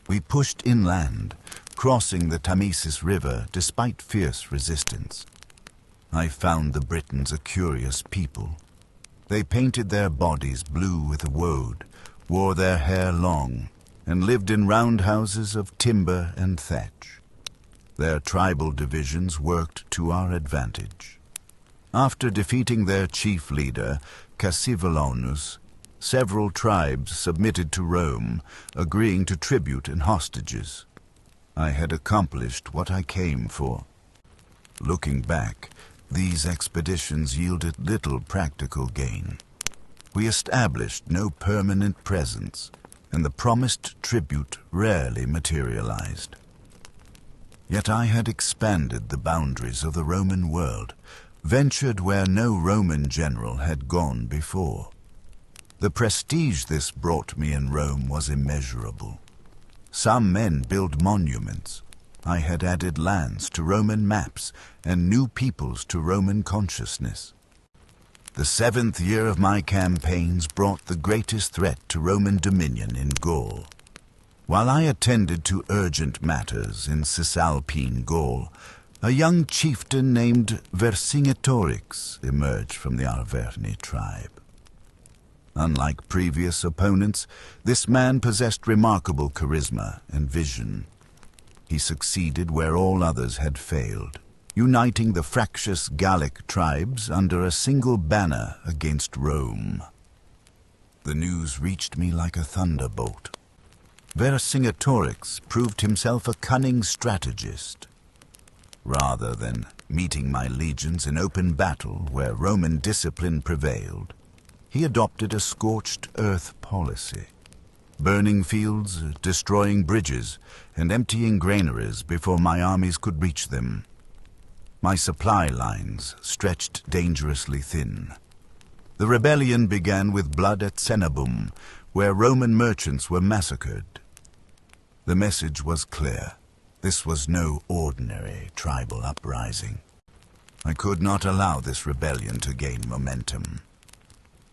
S1: We pushed inland, crossing the Thamesis River despite fierce resistance. I found the Britons a curious people. They painted their bodies blue with woad, wore their hair long, and lived in roundhouses of timber and thatch. Their tribal divisions worked to our advantage. After defeating their chief leader, Cassivellaunus, several tribes submitted to Rome, agreeing to tribute and hostages. I had accomplished what I came for. Looking back, these expeditions yielded little practical gain. We established no permanent presence, and the promised tribute rarely materialized. Yet I had expanded the boundaries of the Roman world, ventured where no Roman general had gone before. The prestige this brought me in Rome was immeasurable. Some men built monuments. I had added lands to Roman maps and new peoples to Roman consciousness. The 7th year of my campaigns brought the greatest threat to Roman dominion in Gaul. While I attended to urgent matters in Cisalpine Gaul, a young chieftain named Vercingetorix emerged from the Arverni tribe. Unlike previous opponents, this man possessed remarkable charisma and vision. He succeeded where all others had failed, uniting the fractious Gallic tribes under a single banner against Rome. The news reached me like a thunderbolt. Vercingetorix proved himself a cunning strategist. Rather than meeting my legions in open battle where Roman discipline prevailed, he adopted a scorched earth policy, burning fields, destroying bridges, and emptying granaries before my armies could reach them. My supply lines stretched dangerously thin. The rebellion began with blood at Cenabum, where Roman merchants were massacred. The message was clear. This was no ordinary tribal uprising. I could not allow this rebellion to gain momentum.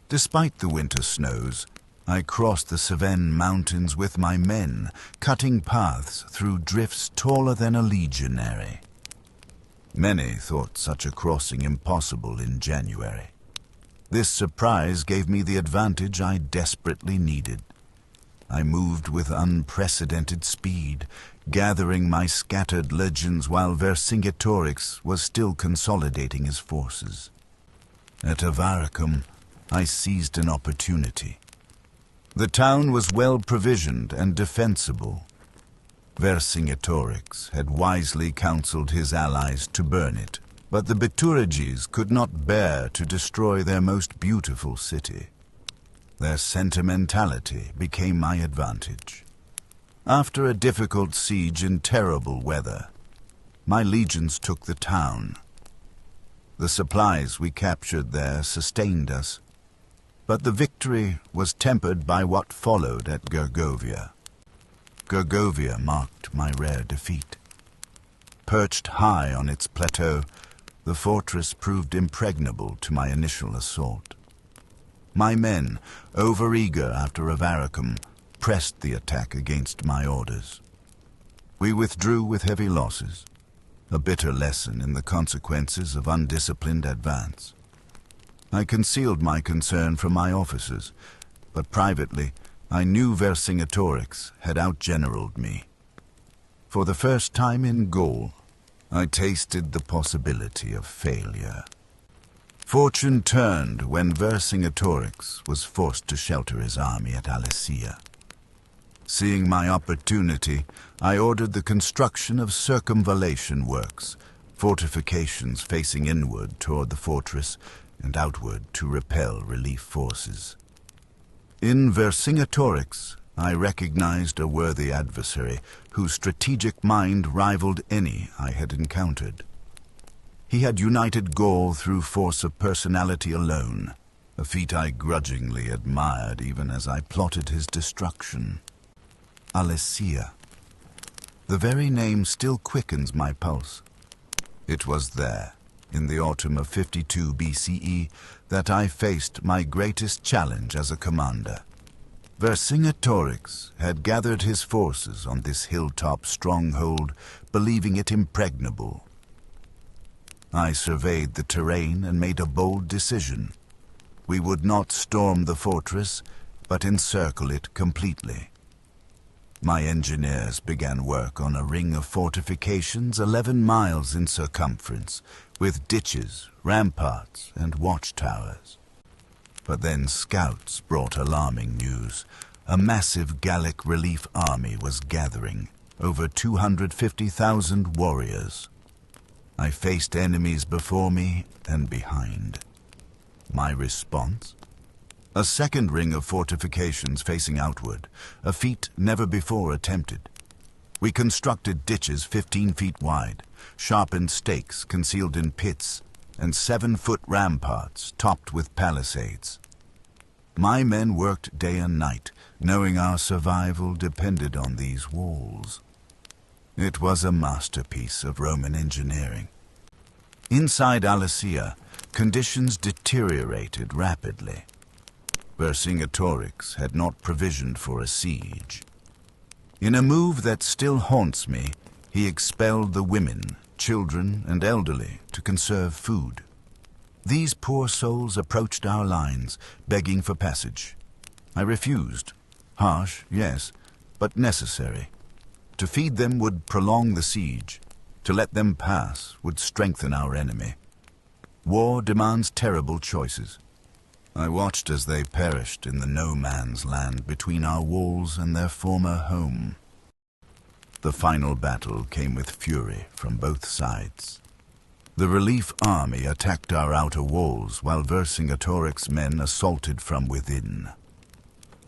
S1: Despite the winter snows, I crossed the Cevennes mountains with my men, cutting paths through drifts taller than a legionary. Many thought such a crossing impossible in January. This surprise gave me the advantage I desperately needed. I moved with unprecedented speed, gathering my scattered legions while Vercingetorix was still consolidating his forces. At Avaricum, I seized an opportunity. The town was well provisioned and defensible. Vercingetorix had wisely counseled his allies to burn it, but the Bituriges could not bear to destroy their most beautiful city. Their sentimentality became my advantage. After a difficult siege in terrible weather, my legions took the town. The supplies we captured there sustained us, but the victory was tempered by what followed at Gergovia. Gergovia marked my rare defeat. Perched high on its plateau, the fortress proved impregnable to my initial assault. My men, overeager after Avaricum, pressed the attack against my orders. We withdrew with heavy losses, a bitter lesson in the consequences of undisciplined advance. I concealed my concern from my officers, but privately I knew Vercingetorix had outgeneraled me. For the first time in Gaul, I tasted the possibility of failure. Fortune turned when Vercingetorix was forced to shelter his army at Alesia. Seeing my opportunity, I ordered the construction of circumvallation works, fortifications facing inward toward the fortress and outward to repel relief forces. In Vercingetorix, I recognized a worthy adversary whose strategic mind rivaled any I had encountered. He had united Gaul through force of personality alone, a feat I grudgingly admired even as I plotted his destruction. Alesia. The very name still quickens my pulse. It was there, in the autumn of 52 BCE, that I faced my greatest challenge as a commander. Vercingetorix had gathered his forces on this hilltop stronghold, believing it impregnable. I surveyed the terrain and made a bold decision. We would not storm the fortress, but encircle it completely. My engineers began work on a ring of fortifications 11 miles in circumference, with ditches, ramparts, and watchtowers. But then scouts brought alarming news. A massive Gallic relief army was gathering, over 250,000 warriors. I faced enemies before me and behind. My response? A second ring of fortifications facing outward, a feat never before attempted. We constructed ditches 15 feet wide, sharpened stakes concealed in pits, and 7-foot ramparts topped with palisades. My men worked day and night, knowing our survival depended on these walls. It was a masterpiece of Roman engineering. Inside Alesia, conditions deteriorated rapidly. Vercingetorix had not provisioned for a siege. In a move that still haunts me, he expelled the women, children, and elderly to conserve food. These poor souls approached our lines, begging for passage. I refused. Harsh, yes, but necessary. To feed them would prolong the siege. To let them pass would strengthen our enemy. War demands terrible choices. I watched as they perished in the no-man's land between our walls and their former home. The final battle came with fury from both sides. The relief army attacked our outer walls while Vercingetorix's men assaulted from within.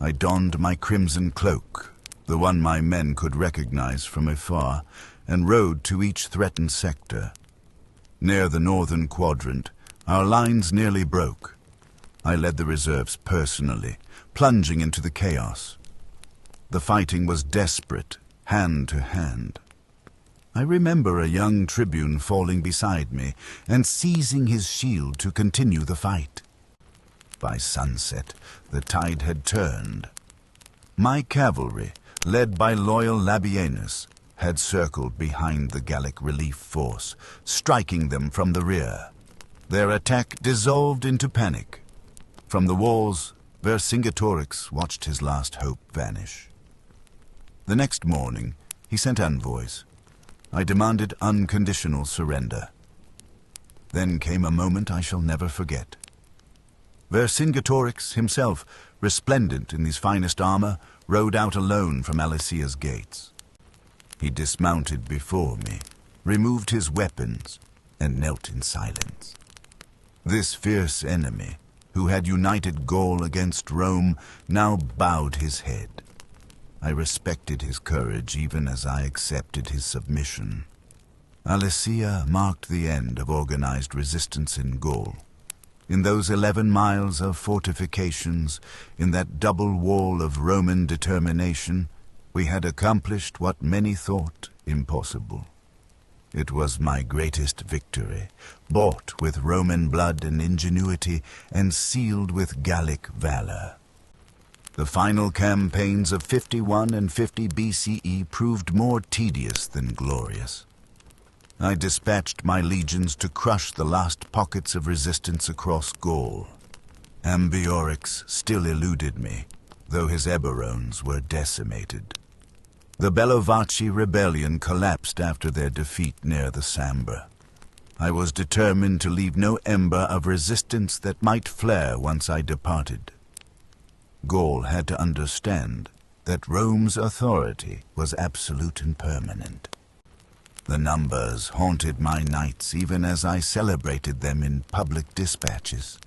S1: I donned my crimson cloak, the one my men could recognize from afar, and rode to each threatened sector. Near the northern quadrant, our lines nearly broke. I led the reserves personally, plunging into the chaos. The fighting was desperate, hand to hand. I remember a young tribune falling beside me and seizing his shield to continue the fight. By sunset, the tide had turned. My cavalry, led by loyal Labienus, had circled behind the Gallic relief force, striking them from the rear. Their attack dissolved into panic. From the walls, Vercingetorix watched his last hope vanish. The next morning, he sent envoys. I demanded unconditional surrender. Then came a moment I shall never forget. Vercingetorix himself, resplendent in his finest armor, rode out alone from Alicia's gates. He dismounted before me, removed his weapons, and knelt in silence. This fierce enemy, who had united Gaul against Rome, now bowed his head. I respected his courage even as I accepted his submission. Alicia marked the end of organized resistance in Gaul. In those 11 miles of fortifications, in that double wall of Roman determination, we had accomplished what many thought impossible. It was my greatest victory, bought with Roman blood and ingenuity, and sealed with Gallic valor. The final campaigns of 51 and 50 BCE proved more tedious than glorious. I dispatched my legions to crush the last pockets of resistance across Gaul. Ambiorix still eluded me, though his Eburones were decimated. The Bellovaci rebellion collapsed after their defeat near the Sambre. I was determined to leave no ember of resistance that might flare once I departed. Gaul had to understand that Rome's authority was absolute and permanent. The numbers haunted my nights even as I celebrated them in public dispatches.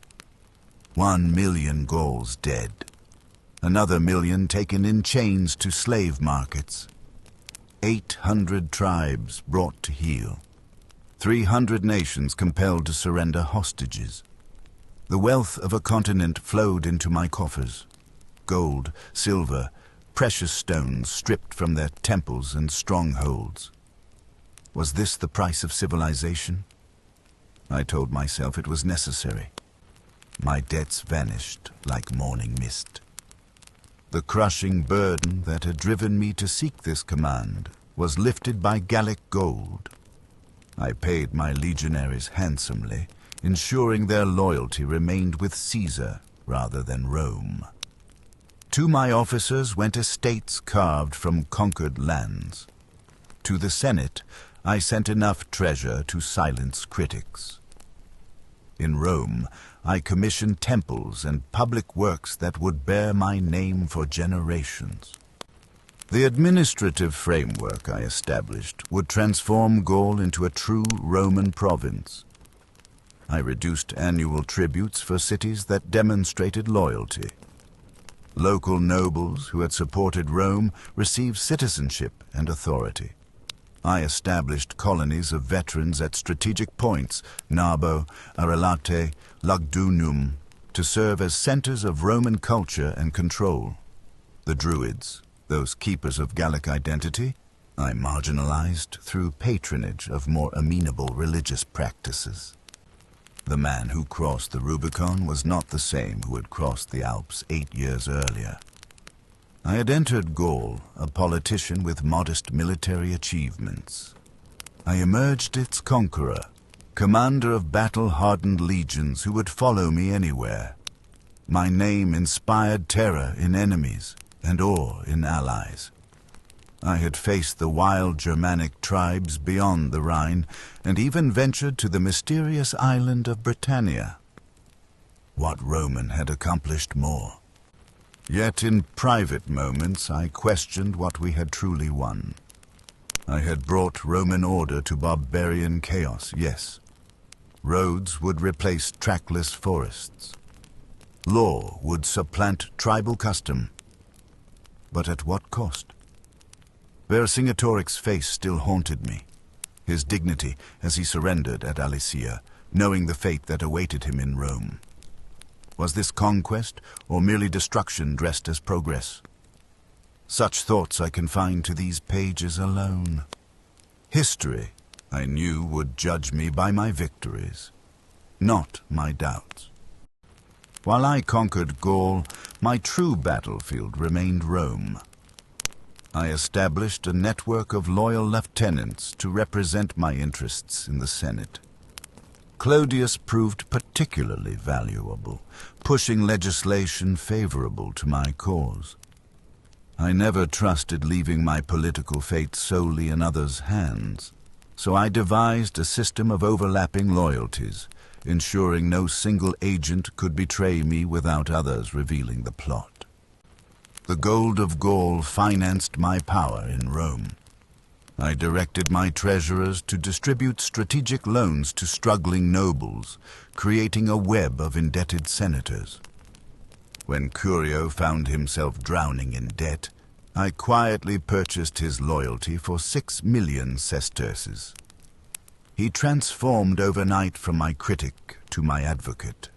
S1: 1 million Gauls dead. Another million taken in chains to slave markets. 800 tribes brought to heel. 300 nations compelled to surrender hostages. The wealth of a continent flowed into my coffers. Gold, silver, precious stones stripped from their temples and strongholds. Was this the price of civilization? I told myself it was necessary. My debts vanished like morning mist. The crushing burden that had driven me to seek this command was lifted by Gallic gold. I paid my legionaries handsomely, ensuring their loyalty remained with Caesar rather than Rome. To my officers went estates carved from conquered lands. To the Senate, I sent enough treasure to silence critics. In Rome, I commissioned temples and public works that would bear my name for generations. The administrative framework I established would transform Gaul into a true Roman province. I reduced annual tributes for cities that demonstrated loyalty. Local nobles who had supported Rome received citizenship and authority. I established colonies of veterans at strategic points, Narbo, Arelate, Lugdunum, to serve as centers of Roman culture and control. The Druids, those keepers of Gallic identity, I marginalized through patronage of more amenable religious practices. The man who crossed the Rubicon was not the same who had crossed the Alps 8 years earlier. I had entered Gaul, a politician with modest military achievements. I emerged its conqueror, commander of battle-hardened legions who would follow me anywhere. My name inspired terror in enemies and awe in allies. I had faced the wild Germanic tribes beyond the Rhine and even ventured to the mysterious island of Britannia. What Roman had accomplished more? Yet in private moments I questioned what we had truly won. I had brought Roman order to barbarian chaos, yes. Roads would replace trackless forests. Law would supplant tribal custom. But at what cost? Vercingetorix's face still haunted me. his dignity as he surrendered at Alesia, knowing the fate that awaited him in Rome. Was this conquest, or merely destruction dressed as progress? Such thoughts I confined to these pages alone. History, I knew, would judge me by my victories, not my doubts. While I conquered Gaul, my true battlefield remained Rome. I established a network of loyal lieutenants to represent my interests in the Senate. Clodius proved particularly valuable, pushing legislation favorable to my cause. I never trusted leaving my political fate solely in others' hands, so I devised a system of overlapping loyalties, ensuring no single agent could betray me without others revealing the plot. The gold of Gaul financed my power in Rome. I directed my treasurers to distribute strategic loans to struggling nobles, creating a web of indebted senators. When Curio found himself drowning in debt, I quietly purchased his loyalty for 6 million sesterces. He transformed overnight from my critic to my advocate.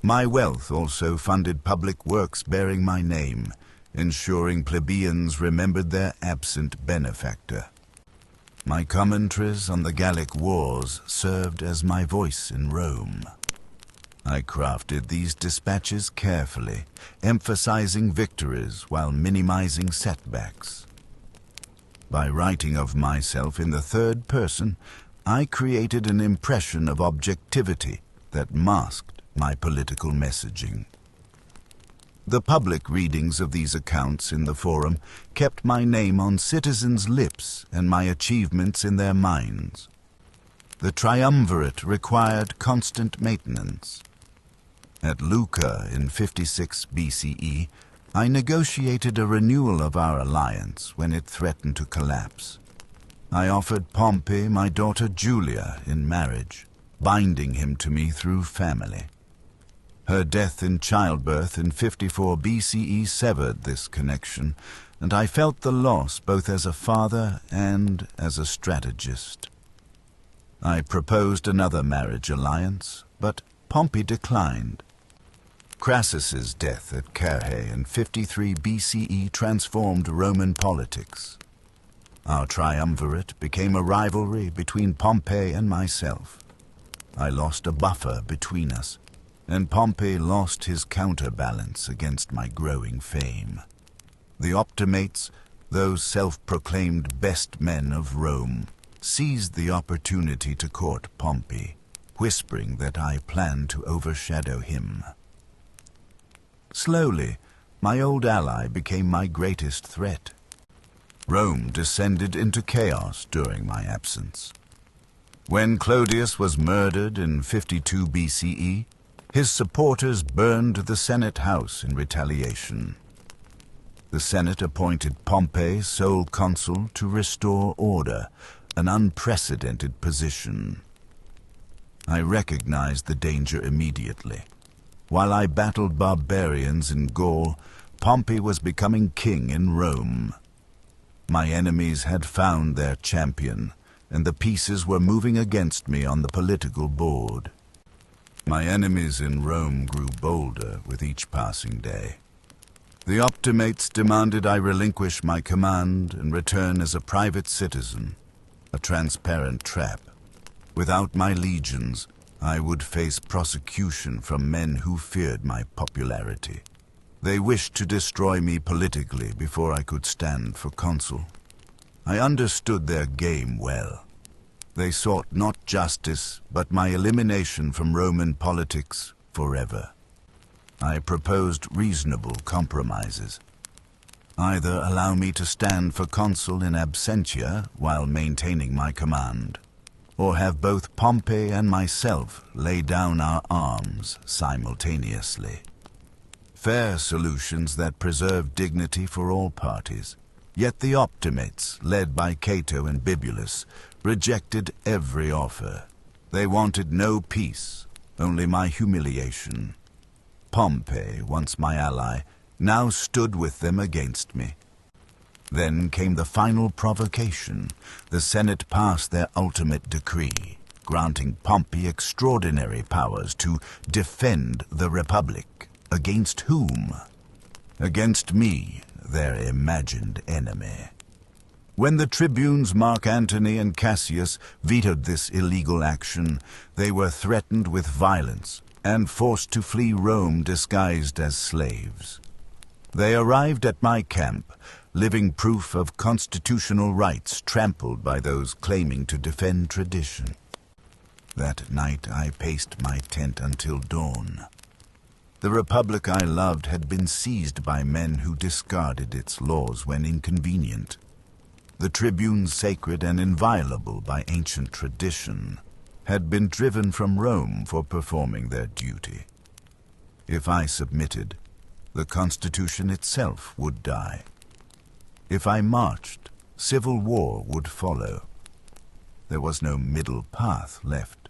S1: My wealth also funded public works bearing my name, ensuring plebeians remembered their absent benefactor. My commentaries on the Gallic Wars served as my voice in Rome. I crafted these dispatches carefully, emphasizing victories while minimizing setbacks. By writing of myself in the third person, I created an impression of objectivity that masked my political messaging. The public readings of these accounts in the forum kept my name on citizens' lips and my achievements in their minds. The triumvirate required constant maintenance. At Lucca in 56 BCE, I negotiated a renewal of our alliance when it threatened to collapse. I offered Pompey my daughter Julia in marriage, binding him to me through family. Her death in childbirth in 54 BCE severed this connection, and I felt the loss both as a father and as a strategist. I proposed another marriage alliance, but Pompey declined. Crassus's death at Carrhae in 53 BCE transformed Roman politics. Our triumvirate became a rivalry between Pompey and myself. I lost a buffer between us, and Pompey lost his counterbalance against my growing fame. The Optimates, those self-proclaimed best men of Rome, seized the opportunity to court Pompey, whispering that I planned to overshadow him. Slowly, my old ally became my greatest threat. Rome descended into chaos during my absence. When Clodius was murdered in 52 BCE, his supporters burned the Senate house in retaliation. The Senate appointed Pompey sole consul to restore order, an unprecedented position. I recognized the danger immediately. While I battled barbarians in Gaul, Pompey was becoming king in Rome. My enemies had found their champion, and the pieces were moving against me on the political board. My enemies in Rome grew bolder with each passing day. The Optimates demanded I relinquish my command and return as a private citizen, a transparent trap. Without my legions, I would face prosecution from men who feared my popularity. They wished to destroy me politically before I could stand for consul. I understood their game well. They sought not justice, but my elimination from Roman politics forever. I proposed reasonable compromises. Either allow me to stand for consul in absentia while maintaining my command, or have both Pompey and myself lay down our arms simultaneously. Fair solutions that preserve dignity for all parties. Yet the Optimates, led by Cato and Bibulus, rejected every offer. They wanted no peace, only my humiliation. Pompey, once my ally, now stood with them against me. Then came the final provocation. The Senate passed their ultimate decree, granting Pompey extraordinary powers to defend the Republic. Against whom? Against me, their imagined enemy. When the tribunes Mark Antony and Cassius vetoed this illegal action, they were threatened with violence and forced to flee Rome disguised as slaves. They arrived at my camp, living proof of constitutional rights trampled by those claiming to defend tradition. That night I paced my tent until dawn. The republic I loved had been seized by men who discarded its laws when inconvenient. The tribunes, sacred and inviolable by ancient tradition, had been driven from Rome for performing their duty. If I submitted, the Constitution itself would die. If I marched, civil war would follow. There was no middle path left.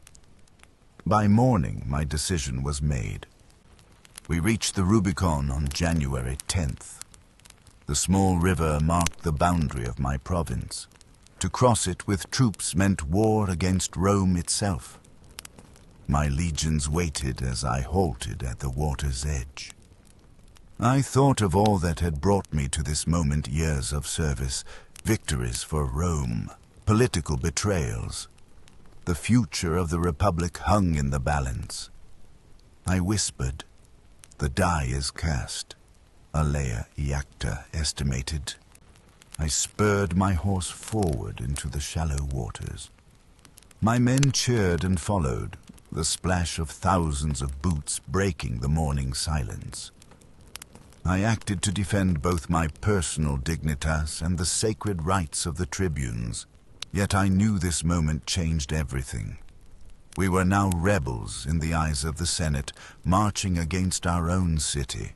S1: By morning, my decision was made. We reached the Rubicon on January 10th. The small river marked the boundary of my province. To cross it with troops meant war against Rome itself. My legions waited as I halted at the water's edge. I thought of all that had brought me to this moment: years of service, victories for Rome, political betrayals. The future of the Republic hung in the balance. I whispered, "The die is cast," Alea Iacta estimated. I spurred my horse forward into the shallow waters. My men cheered and followed, the splash of thousands of boots breaking the morning silence. I acted to defend both my personal dignitas and the sacred rights of the tribunes, yet I knew this moment changed everything. We were now rebels in the eyes of the Senate, marching against our own city.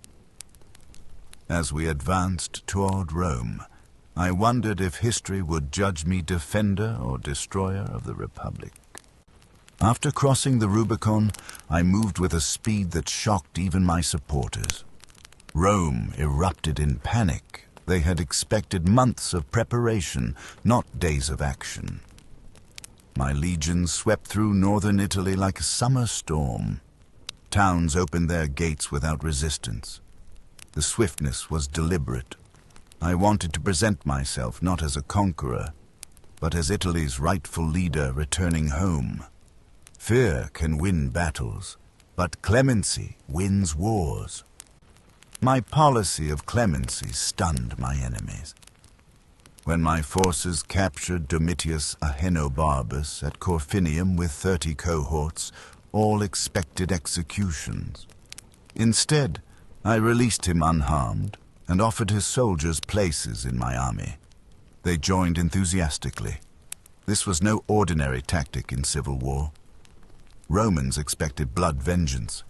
S1: As we advanced toward Rome, I wondered if history would judge me defender or destroyer of the Republic. After crossing the Rubicon, I moved with a speed that shocked even my supporters. Rome erupted in panic. They had expected months of preparation, not days of action. My legions swept through northern Italy like a summer storm. Towns opened their gates without resistance. The swiftness was deliberate. I wanted to present myself not as a conqueror, but as Italy's rightful leader returning home. Fear can win battles, but clemency wins wars. My policy of clemency stunned my enemies. When my forces captured Domitius Ahenobarbus at Corfinium with 30 cohorts, all expected executions. Instead, I released him unharmed and offered his soldiers places in my army. They joined enthusiastically. This was no ordinary tactic in civil war. Romans expected blood vengeance,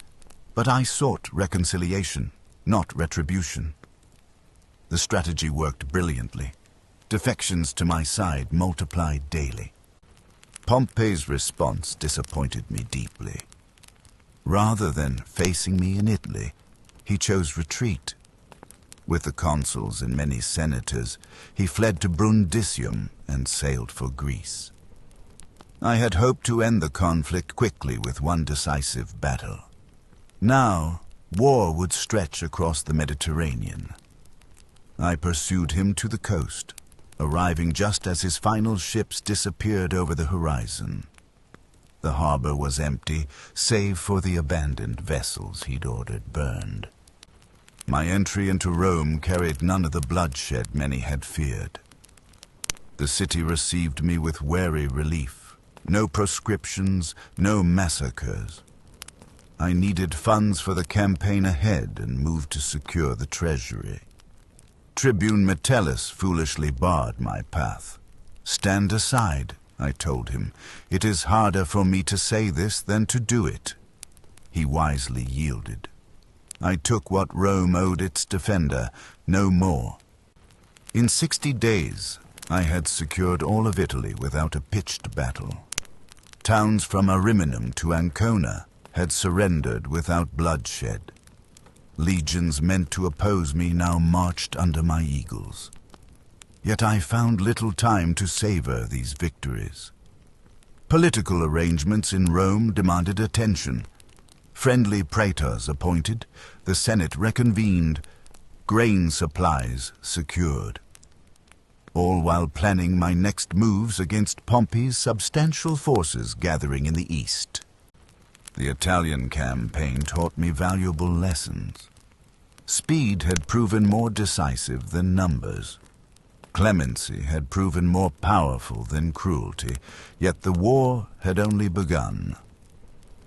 S1: but I sought reconciliation, not retribution. The strategy worked brilliantly. Defections to my side multiplied daily. Pompey's response disappointed me deeply. Rather than facing me in Italy, he chose retreat. With the consuls and many senators, he fled to Brundisium and sailed for Greece. I had hoped to end the conflict quickly with one decisive battle. Now, war would stretch across the Mediterranean. I pursued him to the coast, arriving just as his final ships disappeared over the horizon. The harbor was empty, save for the abandoned vessels he'd ordered burned. My entry into Rome carried none of the bloodshed many had feared. The city received me with wary relief. No proscriptions, no massacres. I needed funds for the campaign ahead and moved to secure the treasury. Tribune Metellus foolishly barred my path. "Stand aside," I told him. "It is harder for me to say this than to do it." He wisely yielded. I took what Rome owed its defender, no more. In 60 days, I had secured all of Italy without a pitched battle. Towns from Ariminum to Ancona had surrendered without bloodshed. Legions meant to oppose me now marched under my eagles. Yet I found little time to savor these victories. Political arrangements in Rome demanded attention. Friendly praetors appointed, the Senate reconvened, grain supplies secured. All while planning my next moves against Pompey's substantial forces gathering in the east. The Italian campaign taught me valuable lessons. Speed had proven more decisive than numbers. Clemency had proven more powerful than cruelty, yet the war had only begun.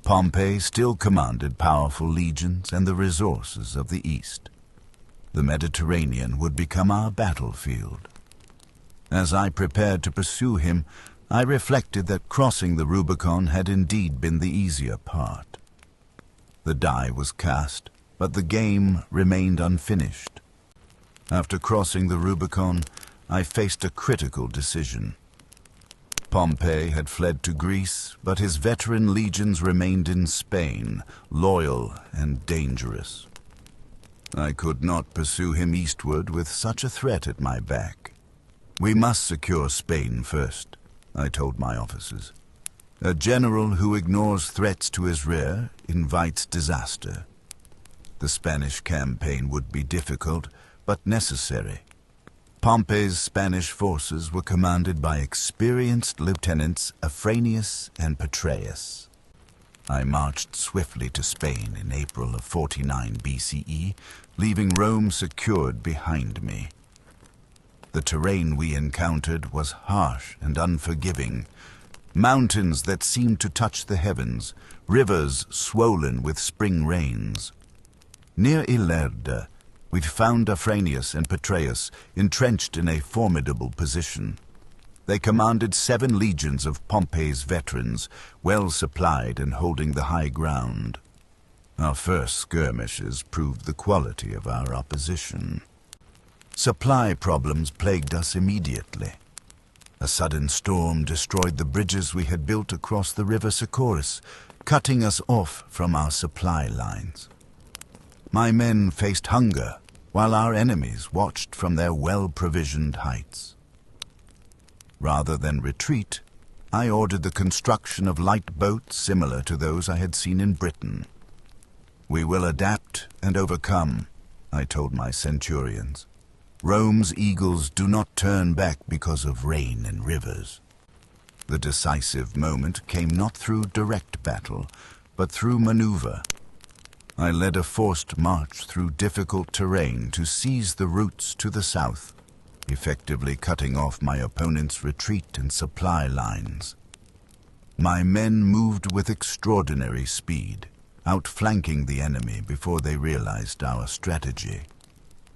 S1: Pompey still commanded powerful legions and the resources of the East. The Mediterranean would become our battlefield. As I prepared to pursue him, I reflected that crossing the Rubicon had indeed been the easier part. The die was cast, but the game remained unfinished. After crossing the Rubicon, I faced a critical decision. Pompey had fled to Greece, but his veteran legions remained in Spain, loyal and dangerous. I could not pursue him eastward with such a threat at my back. We must secure Spain first, I told my officers. A general who ignores threats to his rear invites disaster. The Spanish campaign would be difficult, but necessary. Pompey's Spanish forces were commanded by experienced lieutenants Afranius and Petreius. I marched swiftly to Spain in April of 49 BCE, leaving Rome secured behind me. The terrain we encountered was harsh and unforgiving. Mountains that seemed to touch the heavens, rivers swollen with spring rains. Near Ilerda, we found Afranius and Petreius entrenched in a formidable position. They commanded 7 legions of Pompey's veterans, well supplied and holding the high ground. Our first skirmishes proved the quality of our opposition. Supply problems plagued us immediately. A sudden storm destroyed the bridges we had built across the river Sicoris, cutting us off from our supply lines. My men faced hunger, while our enemies watched from their well-provisioned heights. Rather than retreat, I ordered the construction of light boats similar to those I had seen in Britain. We will adapt and overcome, I told my centurions. Rome's eagles do not turn back because of rain and rivers. The decisive moment came not through direct battle, but through maneuver. I led a forced march through difficult terrain to seize the routes to the south, effectively cutting off my opponent's retreat and supply lines. My men moved with extraordinary speed, outflanking the enemy before they realized our strategy.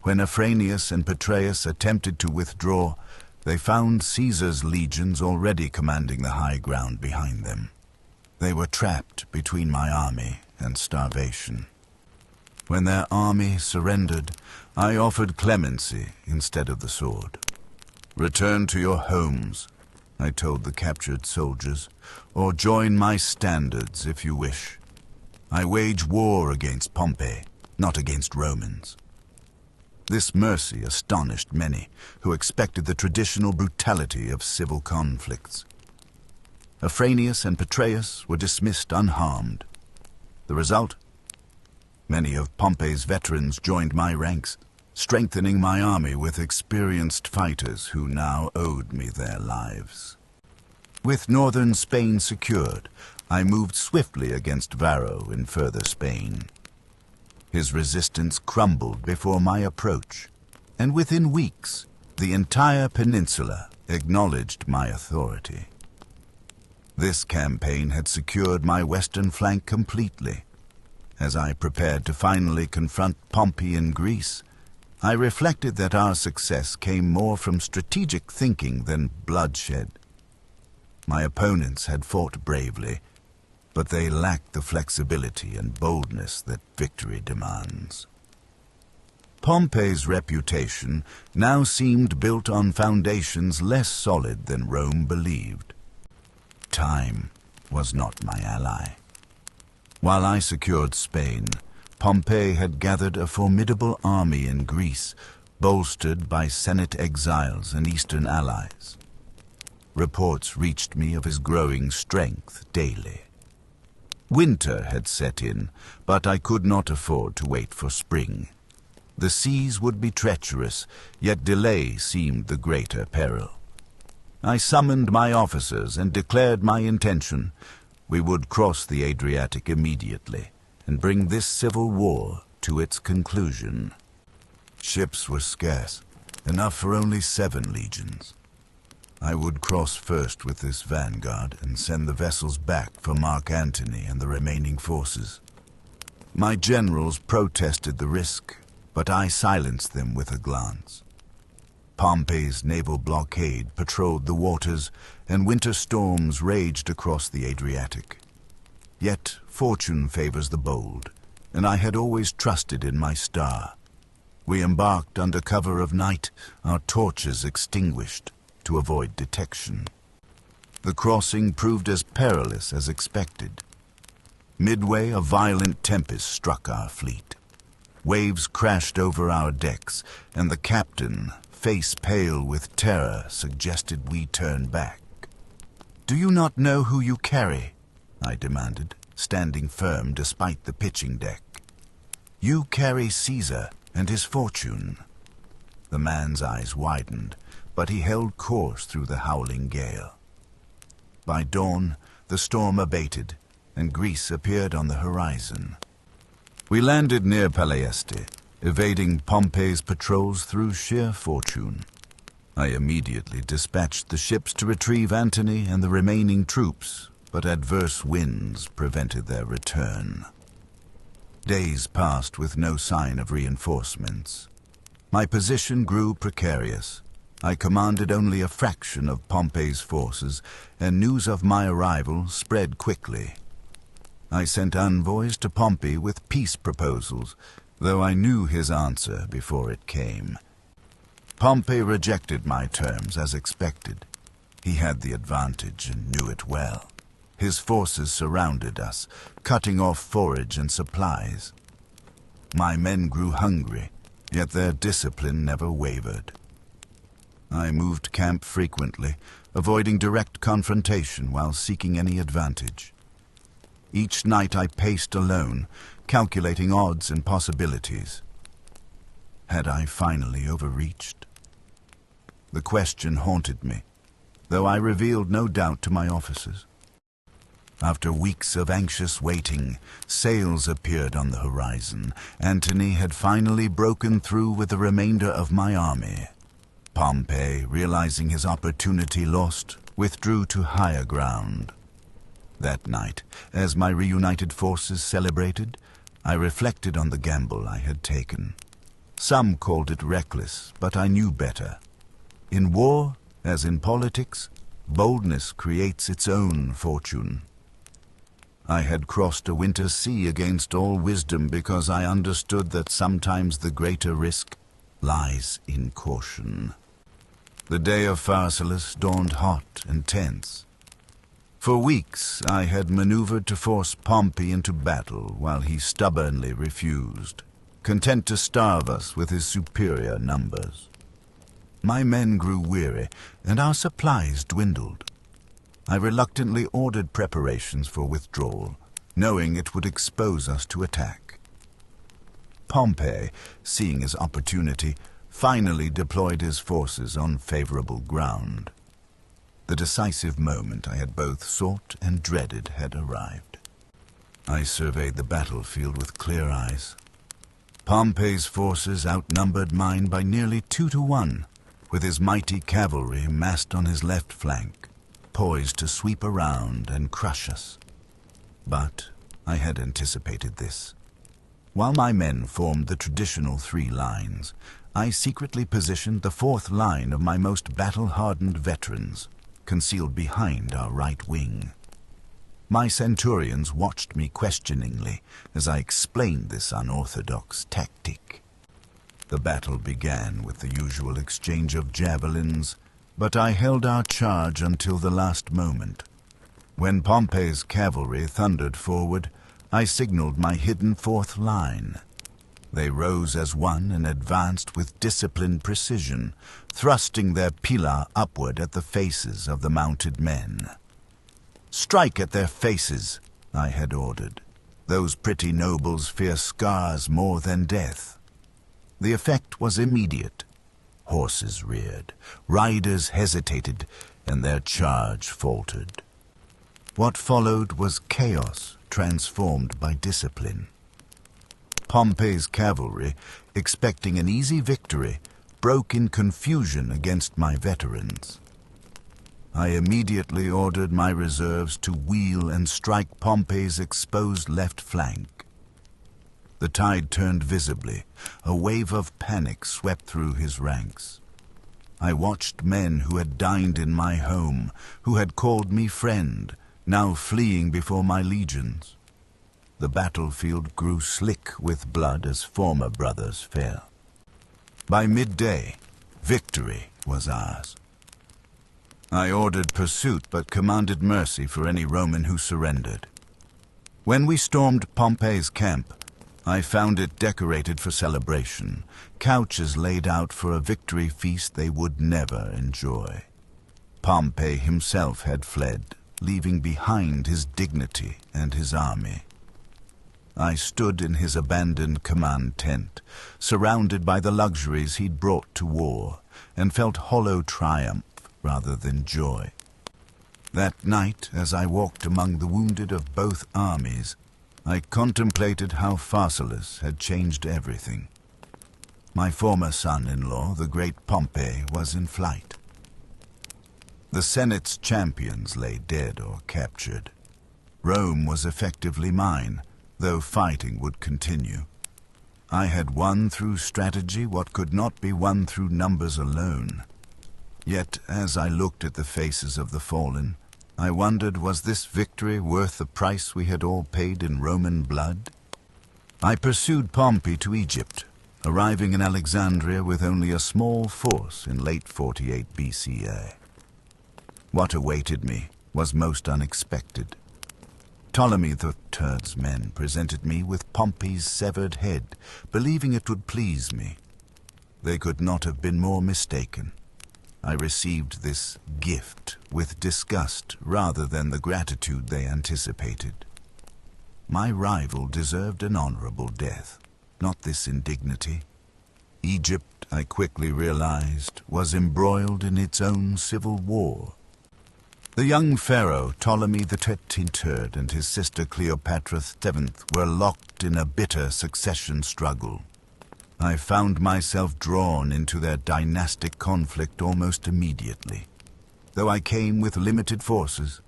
S1: When Afranius and Petreius attempted to withdraw, they found Caesar's legions already commanding the high ground behind them. They were trapped between my army and starvation. When their army surrendered, I offered clemency instead of the sword. "Return to your homes," I told the captured soldiers, "or join my standards if you wish. I wage war against Pompey, not against Romans." This mercy astonished many who expected the traditional brutality of civil conflicts. Afranius and Petreius were dismissed unharmed. The result? Many of Pompey's veterans joined my ranks, strengthening my army with experienced fighters who now owed me their lives. With northern Spain secured, I moved swiftly against Varro in further Spain. His resistance crumbled before my approach, and within weeks, the entire peninsula acknowledged my authority. This campaign had secured my western flank completely. As I prepared to finally confront Pompey in Greece, I reflected that our success came more from strategic thinking than bloodshed. My opponents had fought bravely, but they lacked the flexibility and boldness that victory demands. Pompey's reputation now seemed built on foundations less solid than Rome believed. Time was not my ally. While I secured Spain, Pompey had gathered a formidable army in Greece, bolstered by Senate exiles and Eastern allies. Reports reached me of his growing strength daily. Winter had set in, but I could not afford to wait for spring. The seas would be treacherous, yet delay seemed the greater peril. I summoned my officers and declared my intention. We would cross the Adriatic immediately and bring this civil war to its conclusion. Ships were scarce, enough for only 7 legions. I would cross first with this vanguard and send the vessels back for Mark Antony and the remaining forces. My generals protested the risk, but I silenced them with a glance. Pompey's naval blockade patrolled the waters, and winter storms raged across the Adriatic. Yet fortune favors the bold, and I had always trusted in my star. We embarked under cover of night, our torches extinguished, to avoid detection. The crossing proved as perilous as expected. Midway, a violent tempest struck our fleet. Waves crashed over our decks, and the captain, face pale with terror, suggested we turn back. "Do you not know who you carry?" I demanded, standing firm despite the pitching deck. "You carry Caesar and his fortune." The man's eyes widened, but he held course through the howling gale. By dawn, the storm abated, and Greece appeared on the horizon. We landed near Palaeste, evading Pompey's patrols through sheer fortune. I immediately dispatched the ships to retrieve Antony and the remaining troops, but adverse winds prevented their return. Days passed with no sign of reinforcements. My position grew precarious. I commanded only a fraction of Pompey's forces, and news of my arrival spread quickly. I sent envoys to Pompey with peace proposals, though I knew his answer before it came. Pompey rejected my terms as expected. He had the advantage and knew it well. His forces surrounded us, cutting off forage and supplies. My men grew hungry, yet their discipline never wavered. I moved camp frequently, avoiding direct confrontation while seeking any advantage. Each night I paced alone, calculating odds and possibilities. Had I finally overreached? The question haunted me, though I revealed no doubt to my officers. After weeks of anxious waiting, sails appeared on the horizon. Antony had finally broken through with the remainder of my army. Pompey, realizing his opportunity lost, withdrew to higher ground. That night, as my reunited forces celebrated, I reflected on the gamble I had taken. Some called it reckless, but I knew better. In war, as in politics, boldness creates its own fortune. I had crossed a winter sea against all wisdom because I understood that sometimes the greater risk lies in caution. The day of Pharsalus dawned hot and tense. For weeks I had maneuvered to force Pompey into battle while he stubbornly refused, content to starve us with his superior numbers. My men grew weary, and our supplies dwindled. I reluctantly ordered preparations for withdrawal, knowing it would expose us to attack. Pompey, seeing his opportunity, finally deployed his forces on favorable ground. The decisive moment I had both sought and dreaded had arrived. I surveyed the battlefield with clear eyes. Pompey's forces outnumbered mine by nearly 2-to-1, with his mighty cavalry massed on his left flank, poised to sweep around and crush us. But I had anticipated this. While my men formed the traditional 3 lines, I secretly positioned the 4th line of my most battle-hardened veterans, concealed behind our right wing. My centurions watched me questioningly as I explained this unorthodox tactic. The battle began with the usual exchange of javelins, but I held our charge until the last moment. When Pompey's cavalry thundered forward, I signaled my hidden 4th line. They rose as one and advanced with disciplined precision, thrusting their pila upward at the faces of the mounted men. "Strike at their faces," I had ordered. "Those pretty nobles fear scars more than death." The effect was immediate. Horses reared, riders hesitated, and their charge faltered. What followed was chaos transformed by discipline. Pompey's cavalry, expecting an easy victory, broke in confusion against my veterans. I immediately ordered my reserves to wheel and strike Pompey's exposed left flank. The tide turned visibly. A wave of panic swept through his ranks. I watched men who had dined in my home, who had called me friend, now fleeing before my legions. The battlefield grew slick with blood as former brothers fell. By midday, victory was ours. I ordered pursuit but commanded mercy for any Roman who surrendered. When we stormed Pompey's camp, I found it decorated for celebration, couches laid out for a victory feast they would never enjoy. Pompey himself had fled, leaving behind his dignity and his army. I stood in his abandoned command tent, surrounded by the luxuries he'd brought to war, and felt hollow triumph rather than joy. That night, as I walked among the wounded of both armies, I contemplated how Pharsalus had changed everything. My former son-in-law, the great Pompey, was in flight. The Senate's champions lay dead or captured. Rome was effectively mine, though fighting would continue. I had won through strategy what could not be won through numbers alone. Yet, as I looked at the faces of the fallen, I wondered, was this victory worth the price we had all paid in Roman blood? I pursued Pompey to Egypt, arriving in Alexandria with only a small force in late 48 BCA. What awaited me was most unexpected. Ptolemy III's men presented me with Pompey's severed head, believing it would please me. They could not have been more mistaken. I received this gift with disgust rather than the gratitude they anticipated. My rival deserved an honorable death, not this indignity. Egypt, I quickly realized, was embroiled in its own civil war. The young pharaoh Ptolemy III and his sister Cleopatra VII were locked in a bitter succession struggle. I found myself drawn into their dynastic conflict almost immediately. Though I came with limited forces,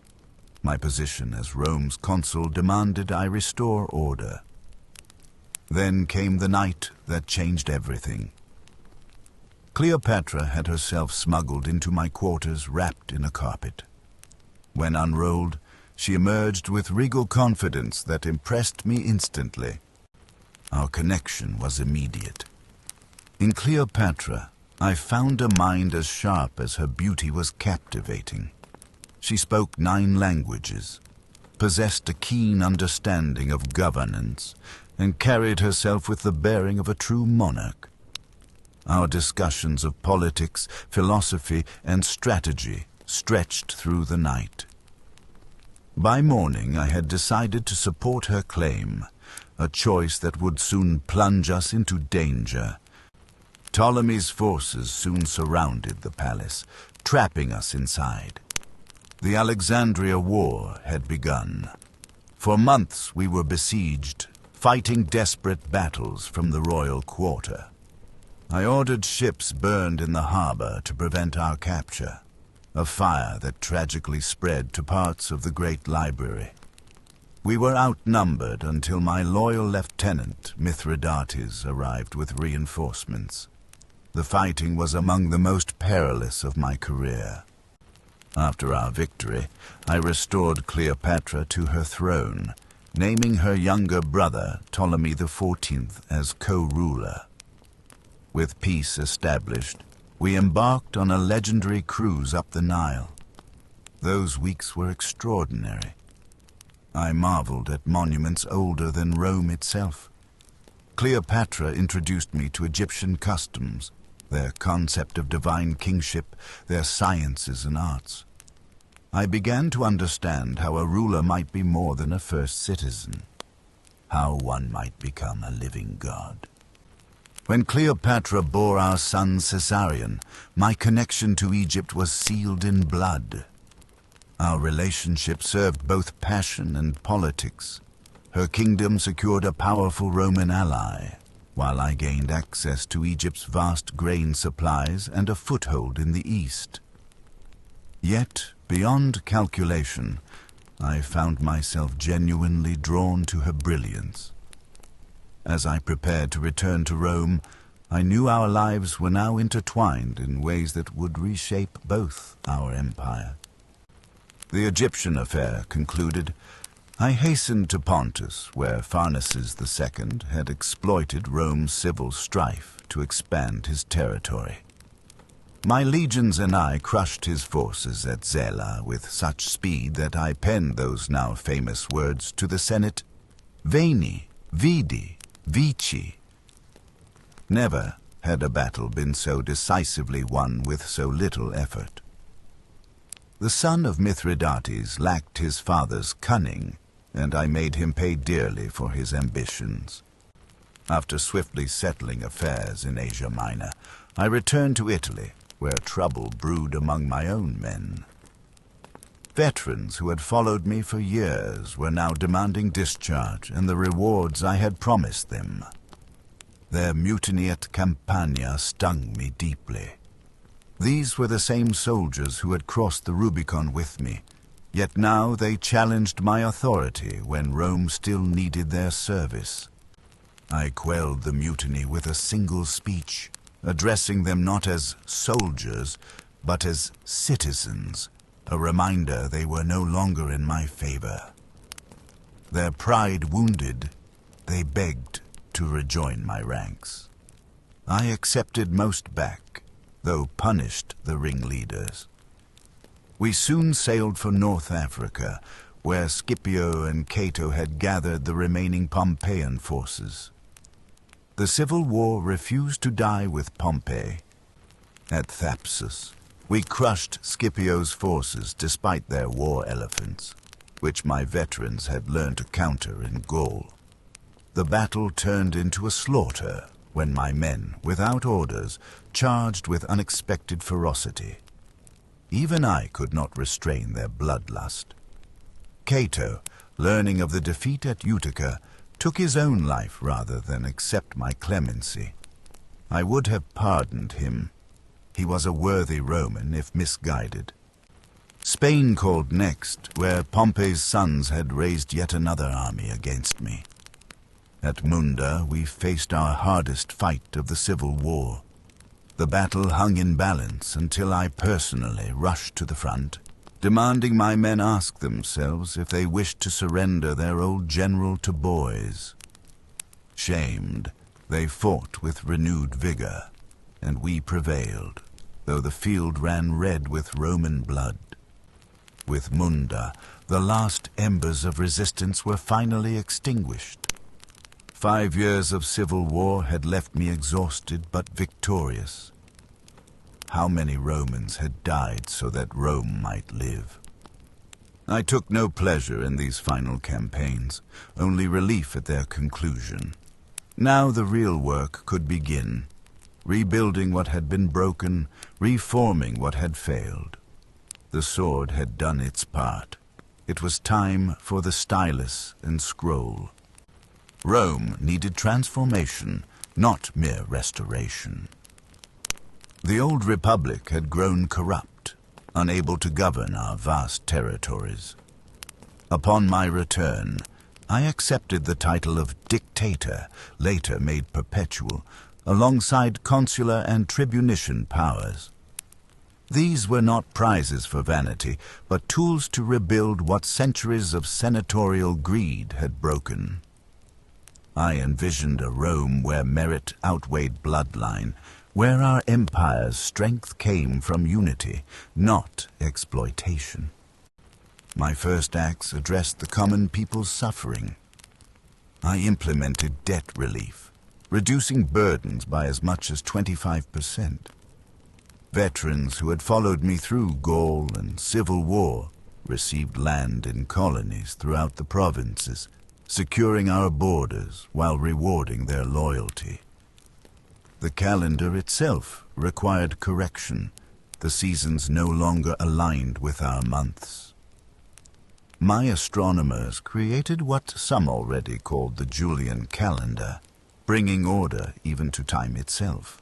S1: my position as Rome's consul demanded I restore order. Then came the night that changed everything. Cleopatra had herself smuggled into my quarters wrapped in a carpet. When unrolled, she emerged with regal confidence that impressed me instantly. Our connection was immediate. In Cleopatra, I found a mind as sharp as her beauty was captivating. She spoke 9 languages, possessed a keen understanding of governance, and carried herself with the bearing of a true monarch. Our discussions of politics, philosophy, and strategy stretched through the night. By morning, I had decided to support her claim, a choice that would soon plunge us into danger. Ptolemy's forces soon surrounded the palace, trapping us inside. The Alexandria War had begun. For months we were besieged, fighting desperate battles from the royal quarter. I ordered ships burned in the harbor to prevent our capture, a fire that tragically spread to parts of the great library. We were outnumbered until my loyal lieutenant, Mithridates, arrived with reinforcements. The fighting was among the most perilous of my career. After our victory, I restored Cleopatra to her throne, naming her younger brother, Ptolemy XIV, as co-ruler. With peace established, we embarked on a legendary cruise up the Nile. Those weeks were extraordinary. I marveled at monuments older than Rome itself. Cleopatra introduced me to Egyptian customs, their concept of divine kingship, their sciences and arts. I began to understand how a ruler might be more than a first citizen, how one might become a living god. When Cleopatra bore our son Caesarion, my connection to Egypt was sealed in blood. Our relationship served both passion and politics. Her kingdom secured a powerful Roman ally, while I gained access to Egypt's vast grain supplies and a foothold in the east. Yet, beyond calculation, I found myself genuinely drawn to her brilliance. As I prepared to return to Rome, I knew our lives were now intertwined in ways that would reshape both our empire. The Egyptian affair concluded, I hastened to Pontus, where Pharnaces II had exploited Rome's civil strife to expand his territory. My legions and I crushed his forces at Zela with such speed that I penned those now famous words to the Senate, Veni, Vidi, Vici. Never had a battle been so decisively won with so little effort. The son of Mithridates lacked his father's cunning, and I made him pay dearly for his ambitions. After swiftly settling affairs in Asia Minor, I returned to Italy, where trouble brewed among my own men. Veterans who had followed me for years were now demanding discharge and the rewards I had promised them. Their mutiny at Campania stung me deeply. These were the same soldiers who had crossed the Rubicon with me, yet now they challenged my authority when Rome still needed their service. I quelled the mutiny with a single speech, addressing them not as soldiers, but as citizens, a reminder they were no longer in my favor. Their pride wounded, they begged to rejoin my ranks. I accepted most back, though punished the ringleaders. We soon sailed for North Africa, where Scipio and Cato had gathered the remaining Pompeian forces. The civil war refused to die with Pompey. At Thapsus, we crushed Scipio's forces despite their war elephants, which my veterans had learned to counter in Gaul. The battle turned into a slaughter when my men, without orders, charged with unexpected ferocity. Even I could not restrain their bloodlust. Cato, learning of the defeat at Utica, took his own life rather than accept my clemency. I would have pardoned him. He was a worthy Roman if misguided. Spain called next, where Pompey's sons had raised yet another army against me. At Munda, we faced our hardest fight of the Civil War. The battle hung in balance until I personally rushed to the front, demanding my men ask themselves if they wished to surrender their old general to boys. Shamed, they fought with renewed vigor, and we prevailed, though the field ran red with Roman blood. With Munda, the last embers of resistance were finally extinguished. 5 years of civil war had left me exhausted but victorious. How many Romans had died so that Rome might live? I took no pleasure in these final campaigns, only relief at their conclusion. Now the real work could begin, rebuilding what had been broken, reforming what had failed. The sword had done its part. It was time for the stylus and scroll. Rome needed transformation, not mere restoration. The old republic had grown corrupt, unable to govern our vast territories. Upon my return, I accepted the title of dictator, later made perpetual, alongside consular and tribunician powers. These were not prizes for vanity, but tools to rebuild what centuries of senatorial greed had broken. I envisioned a Rome where merit outweighed bloodline, where our empire's strength came from unity, not exploitation. My first acts addressed the common people's suffering. I implemented debt relief, reducing burdens by as much as 25%. Veterans who had followed me through Gaul and Civil War received land in colonies throughout the provinces, securing our borders while rewarding their loyalty. The calendar itself required correction. The seasons no longer aligned with our months. My astronomers created what some already called the Julian calendar, bringing order even to time itself.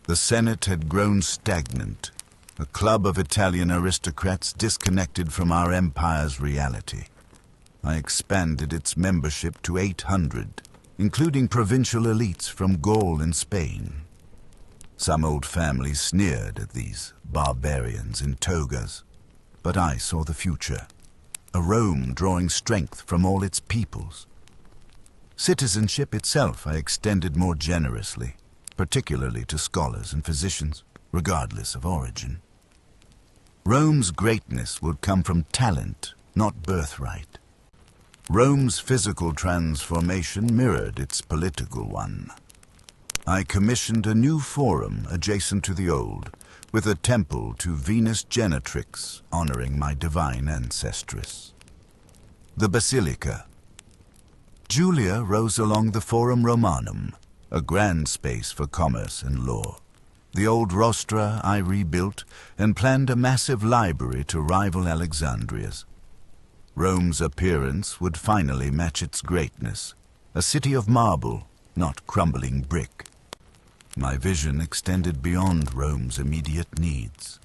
S1: The Senate had grown stagnant, a club of Italian aristocrats disconnected from our empire's reality. I expanded its membership to 800, including provincial elites from Gaul and Spain. Some old families sneered at these barbarians in togas, but I saw the future, a Rome drawing strength from all its peoples. Citizenship itself I extended more generously, particularly to scholars and physicians, regardless of origin. Rome's greatness would come from talent, not birthright. Rome's physical transformation mirrored its political one. I commissioned a new forum adjacent to the old, with a temple to Venus Genetrix honoring my divine ancestress. The Basilica. Julia rose along the Forum Romanum, a grand space for commerce and law. The old rostra I rebuilt and planned a massive library to rival Alexandria's. Rome's appearance would finally match its greatness, a city of marble, not crumbling brick. My vision extended beyond Rome's immediate needs.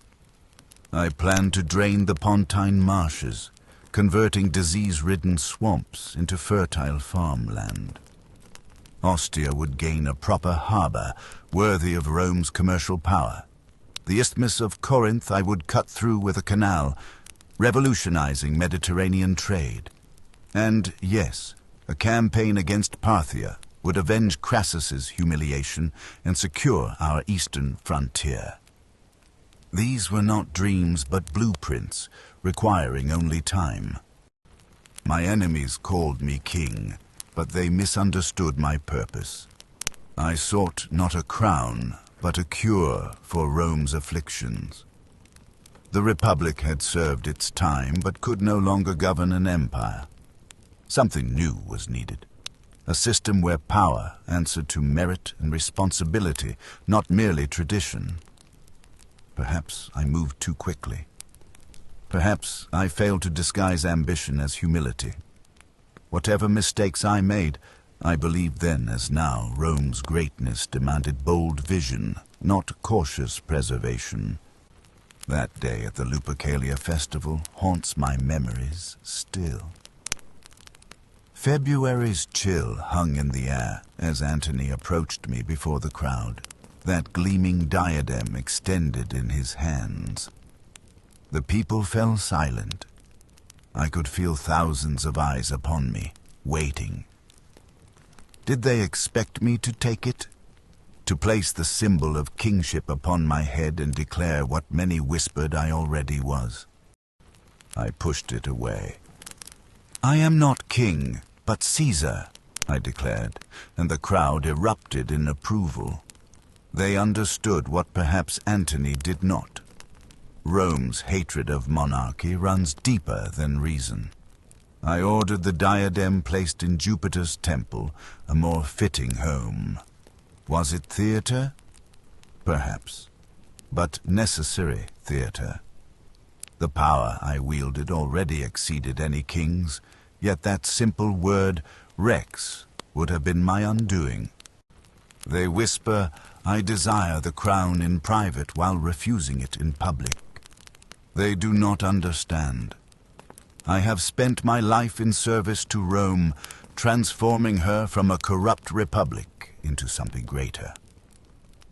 S1: I planned to drain the Pontine marshes, converting disease-ridden swamps into fertile farmland. Ostia would gain a proper harbor worthy of Rome's commercial power. The Isthmus of Corinth I would cut through with a canal, revolutionizing Mediterranean trade. And yes, a campaign against Parthia would avenge Crassus's humiliation and secure our eastern frontier. These were not dreams but blueprints, requiring only time. My enemies called me king, but they misunderstood my purpose. I sought not a crown, but a cure for Rome's afflictions. The Republic had served its time, but could no longer govern an empire. Something new was needed. A system where power answered to merit and responsibility, not merely tradition. Perhaps I moved too quickly. Perhaps I failed to disguise ambition as humility. Whatever mistakes I made, I believed then as now Rome's greatness demanded bold vision, not cautious preservation. That day at the Lupercalia festival haunts my memories still. February's chill hung in the air as Antony approached me before the crowd, that gleaming diadem extended in his hands. The people fell silent. I could feel thousands of eyes upon me, waiting. Did they expect me to take it? To place the symbol of kingship upon my head and declare what many whispered I already was? I pushed it away. I am not king, but Caesar, I declared, and the crowd erupted in approval. They understood what perhaps Antony did not. Rome's hatred of monarchy runs deeper than reason. I ordered the diadem placed in Jupiter's temple, a more fitting home. Was it theater? Perhaps, but necessary theater. The power I wielded already exceeded any king's, yet that simple word, Rex, would have been my undoing. They whisper, I desire the crown in private while refusing it in public. They do not understand. I have spent my life in service to Rome, transforming her from a corrupt republic into something greater.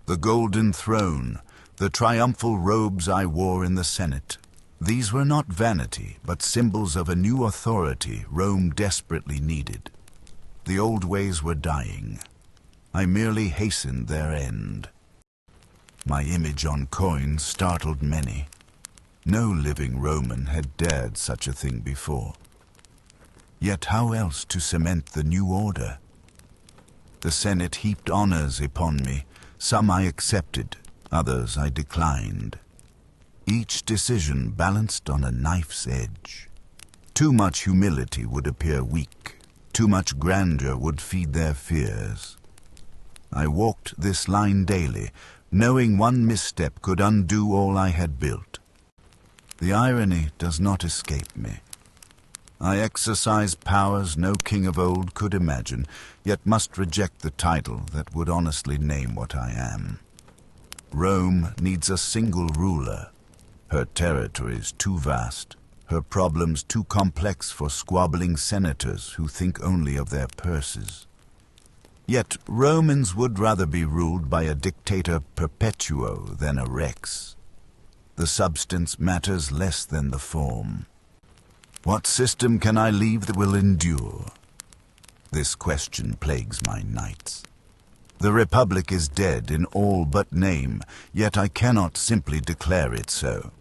S1: The golden throne, the triumphal robes I wore in the Senate, these were not vanity, but symbols of a new authority Rome desperately needed. The old ways were dying. I merely hastened their end. My image on coins startled many. No living Roman had dared such a thing before. Yet how else to cement the new order? The Senate heaped honors upon me. Some I accepted, others I declined. Each decision balanced on a knife's edge. Too much humility would appear weak. Too much grandeur would feed their fears. I walked this line daily, knowing one misstep could undo all I had built. The irony does not escape me. I exercise powers no king of old could imagine, yet must reject the title that would honestly name what I am. Rome needs a single ruler. Her territory is too vast, her problems too complex for squabbling senators who think only of their purses. Yet Romans would rather be ruled by a dictator perpetuo than a rex. The substance matters less than the form. What system can I leave that will endure? This question plagues my nights. The Republic is dead in all but name, yet I cannot simply declare it so.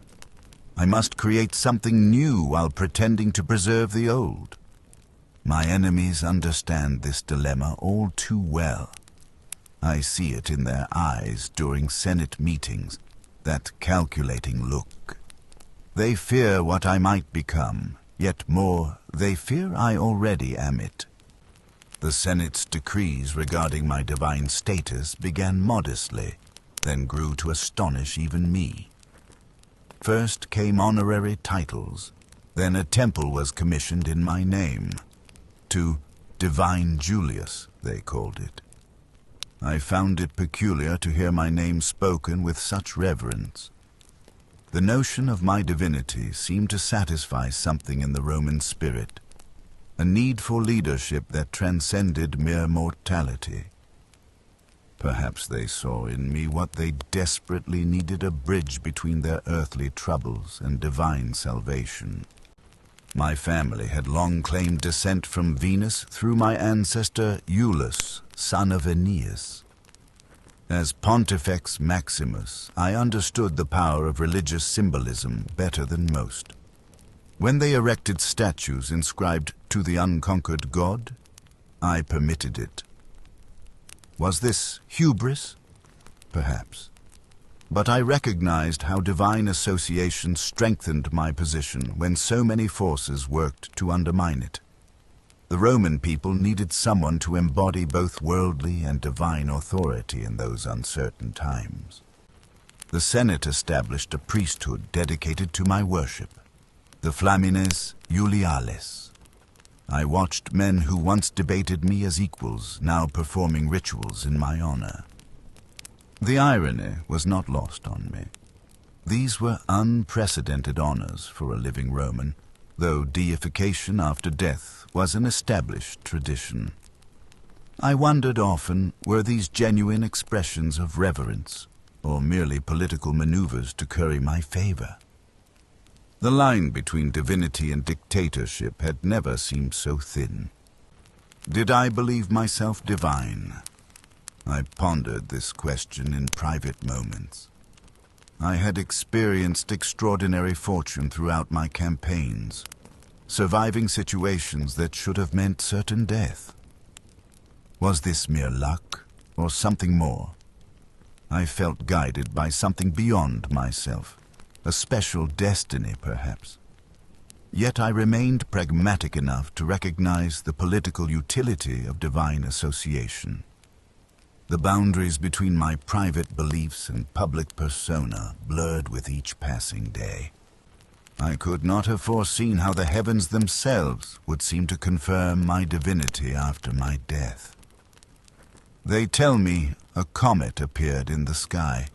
S1: I must create something new while pretending to preserve the old. My enemies understand this dilemma all too well. I see it in their eyes during Senate meetings, that calculating look. They fear what I might become, yet more, they fear I already am it. The Senate's decrees regarding my divine status began modestly, then grew to astonish even me. First came honorary titles, then a temple was commissioned in my name. To Divine Julius, they called it. I found it peculiar to hear my name spoken with such reverence. The notion of my divinity seemed to satisfy something in the Roman spirit, a need for leadership that transcended mere mortality. Perhaps they saw in me what they desperately needed, a bridge between their earthly troubles and divine salvation. My family had long claimed descent from Venus through my ancestor Julius, son of Aeneas. As Pontifex Maximus, I understood the power of religious symbolism better than most. When they erected statues inscribed "To the Unconquered God," I permitted it. Was this hubris? Perhaps. But I recognized how divine association strengthened my position when so many forces worked to undermine it. The Roman people needed someone to embody both worldly and divine authority in those uncertain times. The Senate established a priesthood dedicated to my worship, the Flamines Juliales. I watched men who once debated me as equals now performing rituals in my honor. The irony was not lost on me. These were unprecedented honors for a living Roman, though deification after death was an established tradition. I wondered often, were these genuine expressions of reverence, or merely political maneuvers to curry my favor? The line between divinity and dictatorship had never seemed so thin. Did I believe myself divine? I pondered this question in private moments. I had experienced extraordinary fortune throughout my campaigns, surviving situations that should have meant certain death. Was this mere luck, or something more? I felt guided by something beyond myself, a special destiny, perhaps. Yet I remained pragmatic enough to recognize the political utility of divine association. The boundaries between my private beliefs and public persona blurred with each passing day. I could not have foreseen how the heavens themselves would seem to confirm my divinity after my death. They tell me a comet appeared in the sky,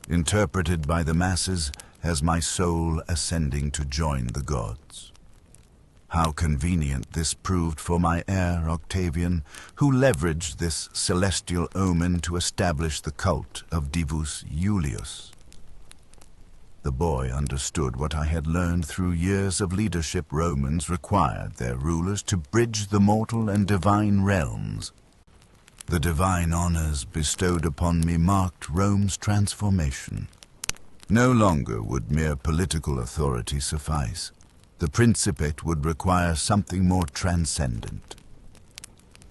S1: interpreted by the masses as my soul ascending to join the gods. How convenient this proved for my heir Octavian, who leveraged this celestial omen to establish the cult of Divus Julius. The boy understood what I had learned through years of leadership. Romans required their rulers to bridge the mortal and divine realms. The divine honors bestowed upon me marked Rome's transformation. No longer would mere political authority suffice. The principate would require something more transcendent.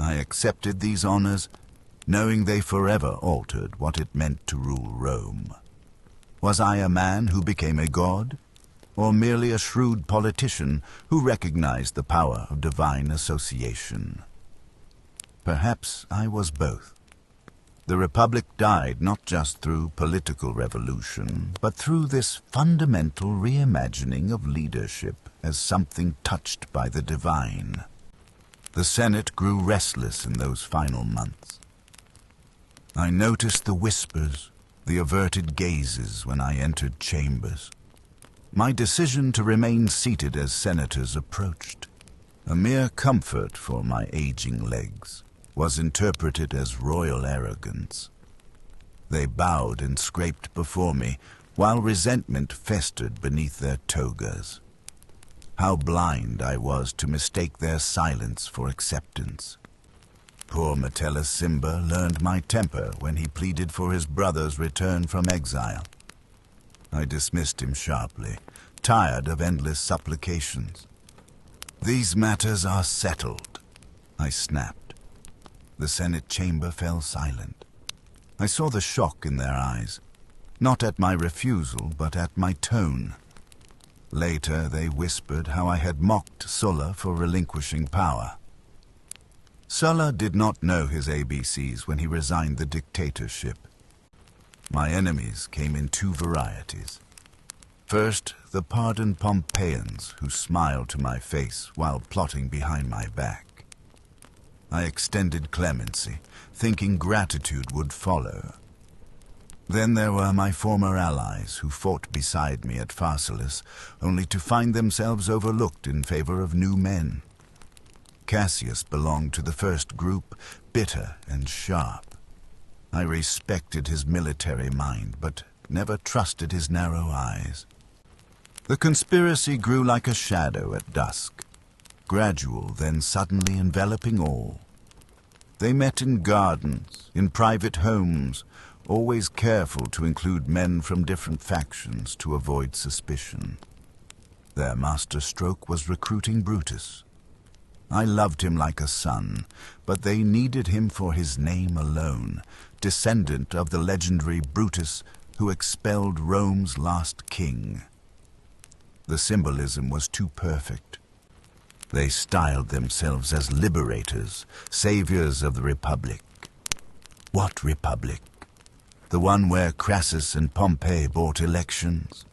S1: I accepted these honors knowing they forever altered what it meant to rule Rome. Was I a man who became a god, or merely a shrewd politician who recognized the power of divine association? Perhaps I was both. The Republic died not just through political revolution, but through this fundamental reimagining of leadership as something touched by the divine. The Senate grew restless in those final months. I noticed the whispers, the averted gazes when I entered chambers. My decision to remain seated as senators approached, a mere comfort for my aging legs, was interpreted as royal arrogance. They bowed and scraped before me, while resentment festered beneath their togas. How blind I was to mistake their silence for acceptance. Poor Metellus Simba learned my temper when he pleaded for his brother's return from exile. I dismissed him sharply, tired of endless supplications. "These matters are settled," I snapped. The Senate chamber fell silent. I saw the shock in their eyes, not at my refusal, but at my tone. Later, they whispered how I had mocked Sulla for relinquishing power. Sulla did not know his ABCs when he resigned the dictatorship. My enemies came in two varieties. First, the pardoned Pompeians who smiled to my face while plotting behind my back. I extended clemency, thinking gratitude would follow. Then there were my former allies who fought beside me at Pharsalus, only to find themselves overlooked in favor of new men. Cassius belonged to the first group, bitter and sharp. I respected his military mind, but never trusted his narrow eyes. The conspiracy grew like a shadow at dusk, gradual, then suddenly enveloping all. They met in gardens, in private homes, always careful to include men from different factions to avoid suspicion. Their masterstroke was recruiting Brutus. I loved him like a son, but they needed him for his name alone, descendant of the legendary Brutus who expelled Rome's last king. The symbolism was too perfect. They styled themselves as liberators, saviors of the Republic. What Republic? The one where Crassus and Pompey bought elections?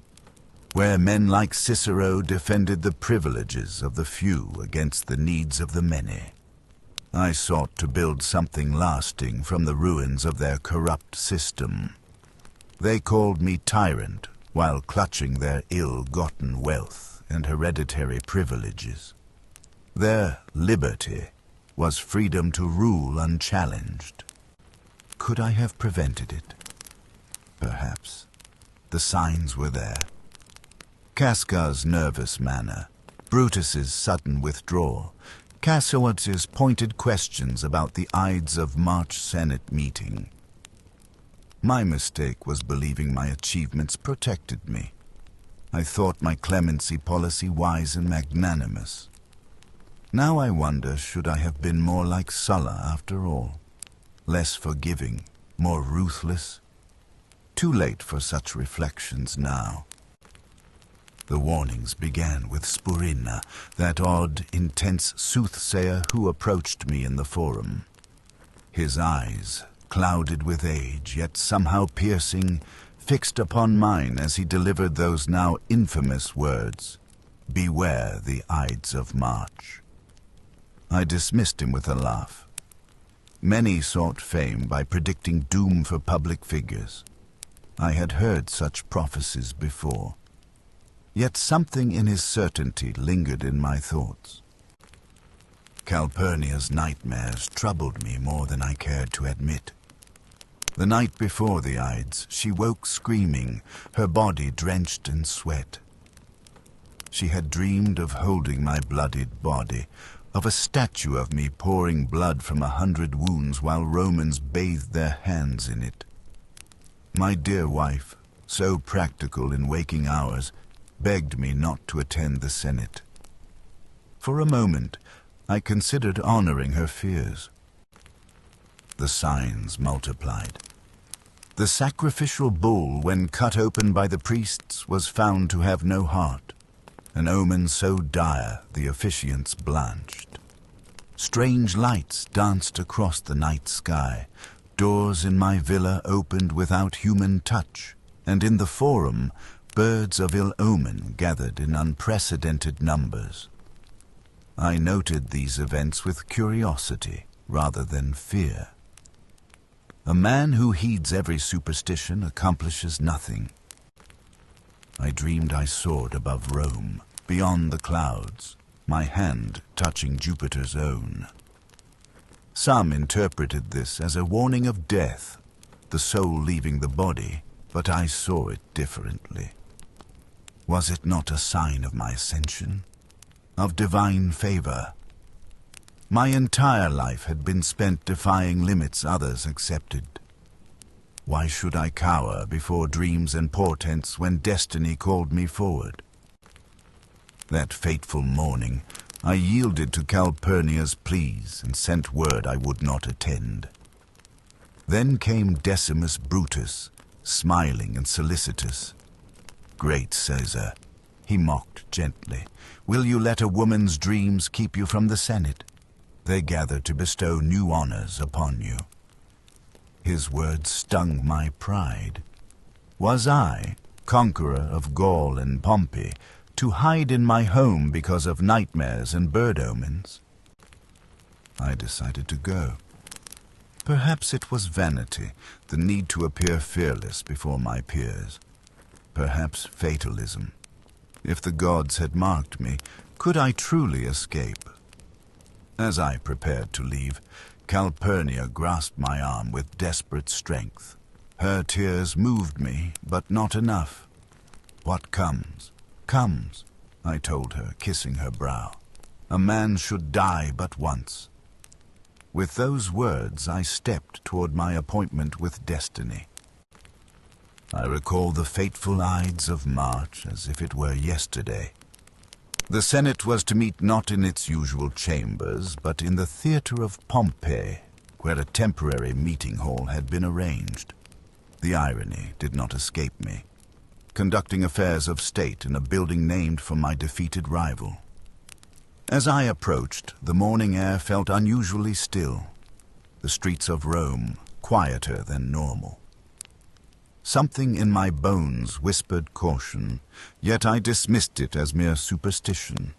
S1: Where men like Cicero defended the privileges of the few against the needs of the many? I sought to build something lasting from the ruins of their corrupt system. They called me tyrant while clutching their ill-gotten wealth and hereditary privileges. Their liberty was freedom to rule unchallenged. Could I have prevented it? Perhaps. The signs were there. Casca's nervous manner, Brutus's sudden withdrawal, Cassius's pointed questions about the Ides of March Senate meeting. My mistake was believing my achievements protected me. I thought my clemency policy wise and magnanimous. Now I wonder, should I have been more like Sulla after all? Less forgiving, more ruthless? Too late for such reflections now. The warnings began with Spurinna, that odd, intense soothsayer who approached me in the forum. His eyes, clouded with age, yet somehow piercing, fixed upon mine as he delivered those now infamous words, "Beware the Ides of March." I dismissed him with a laugh. Many sought fame by predicting doom for public figures. I had heard such prophecies before. Yet something in his certainty lingered in my thoughts. Calpurnia's nightmares troubled me more than I cared to admit. The night before the Ides, she woke screaming, her body drenched in sweat. She had dreamed of holding my bloodied body, of a statue of me pouring blood from 100 wounds while Romans bathed their hands in it. My dear wife, so practical in waking hours, begged me not to attend the Senate. For a moment, I considered honoring her fears. The signs multiplied. The sacrificial bull, when cut open by the priests, was found to have no heart, an omen so dire the officiants blanched. Strange lights danced across the night sky. Doors in my villa opened without human touch, and in the forum, birds of ill omen gathered in unprecedented numbers. I noted these events with curiosity rather than fear. A man who heeds every superstition accomplishes nothing. I dreamed I soared above Rome, beyond the clouds, my hand touching Jupiter's own. Some interpreted this as a warning of death, the soul leaving the body, but I saw it differently. Was it not a sign of my ascension, of divine favor? My entire life had been spent defying limits others accepted. Why should I cower before dreams and portents when destiny called me forward? That fateful morning, I yielded to Calpurnia's pleas and sent word I would not attend. Then came Decimus Brutus, smiling and solicitous. "Great Caesar," he mocked gently, "will you let a woman's dreams keep you from the Senate? They gather to bestow new honors upon you." His words stung my pride. Was I, conqueror of Gaul and Pompey, to hide in my home because of nightmares and bird omens? I decided to go. Perhaps it was vanity, the need to appear fearless before my peers. Perhaps fatalism. If the gods had marked me, could I truly escape? As I prepared to leave, Calpurnia grasped my arm with desperate strength. Her tears moved me, but not enough. "What comes, comes," I told her, kissing her brow. "A man should die but once." With those words, I stepped toward my appointment with destiny. I recall the fateful Ides of March as if it were yesterday. The Senate was to meet not in its usual chambers, but in the theater of Pompey, where a temporary meeting hall had been arranged. The irony did not escape me. Conducting affairs of state in a building named for my defeated rival. As I approached, the morning air felt unusually still. The streets of Rome quieter than normal. Something in my bones whispered caution, yet I dismissed it as mere superstition.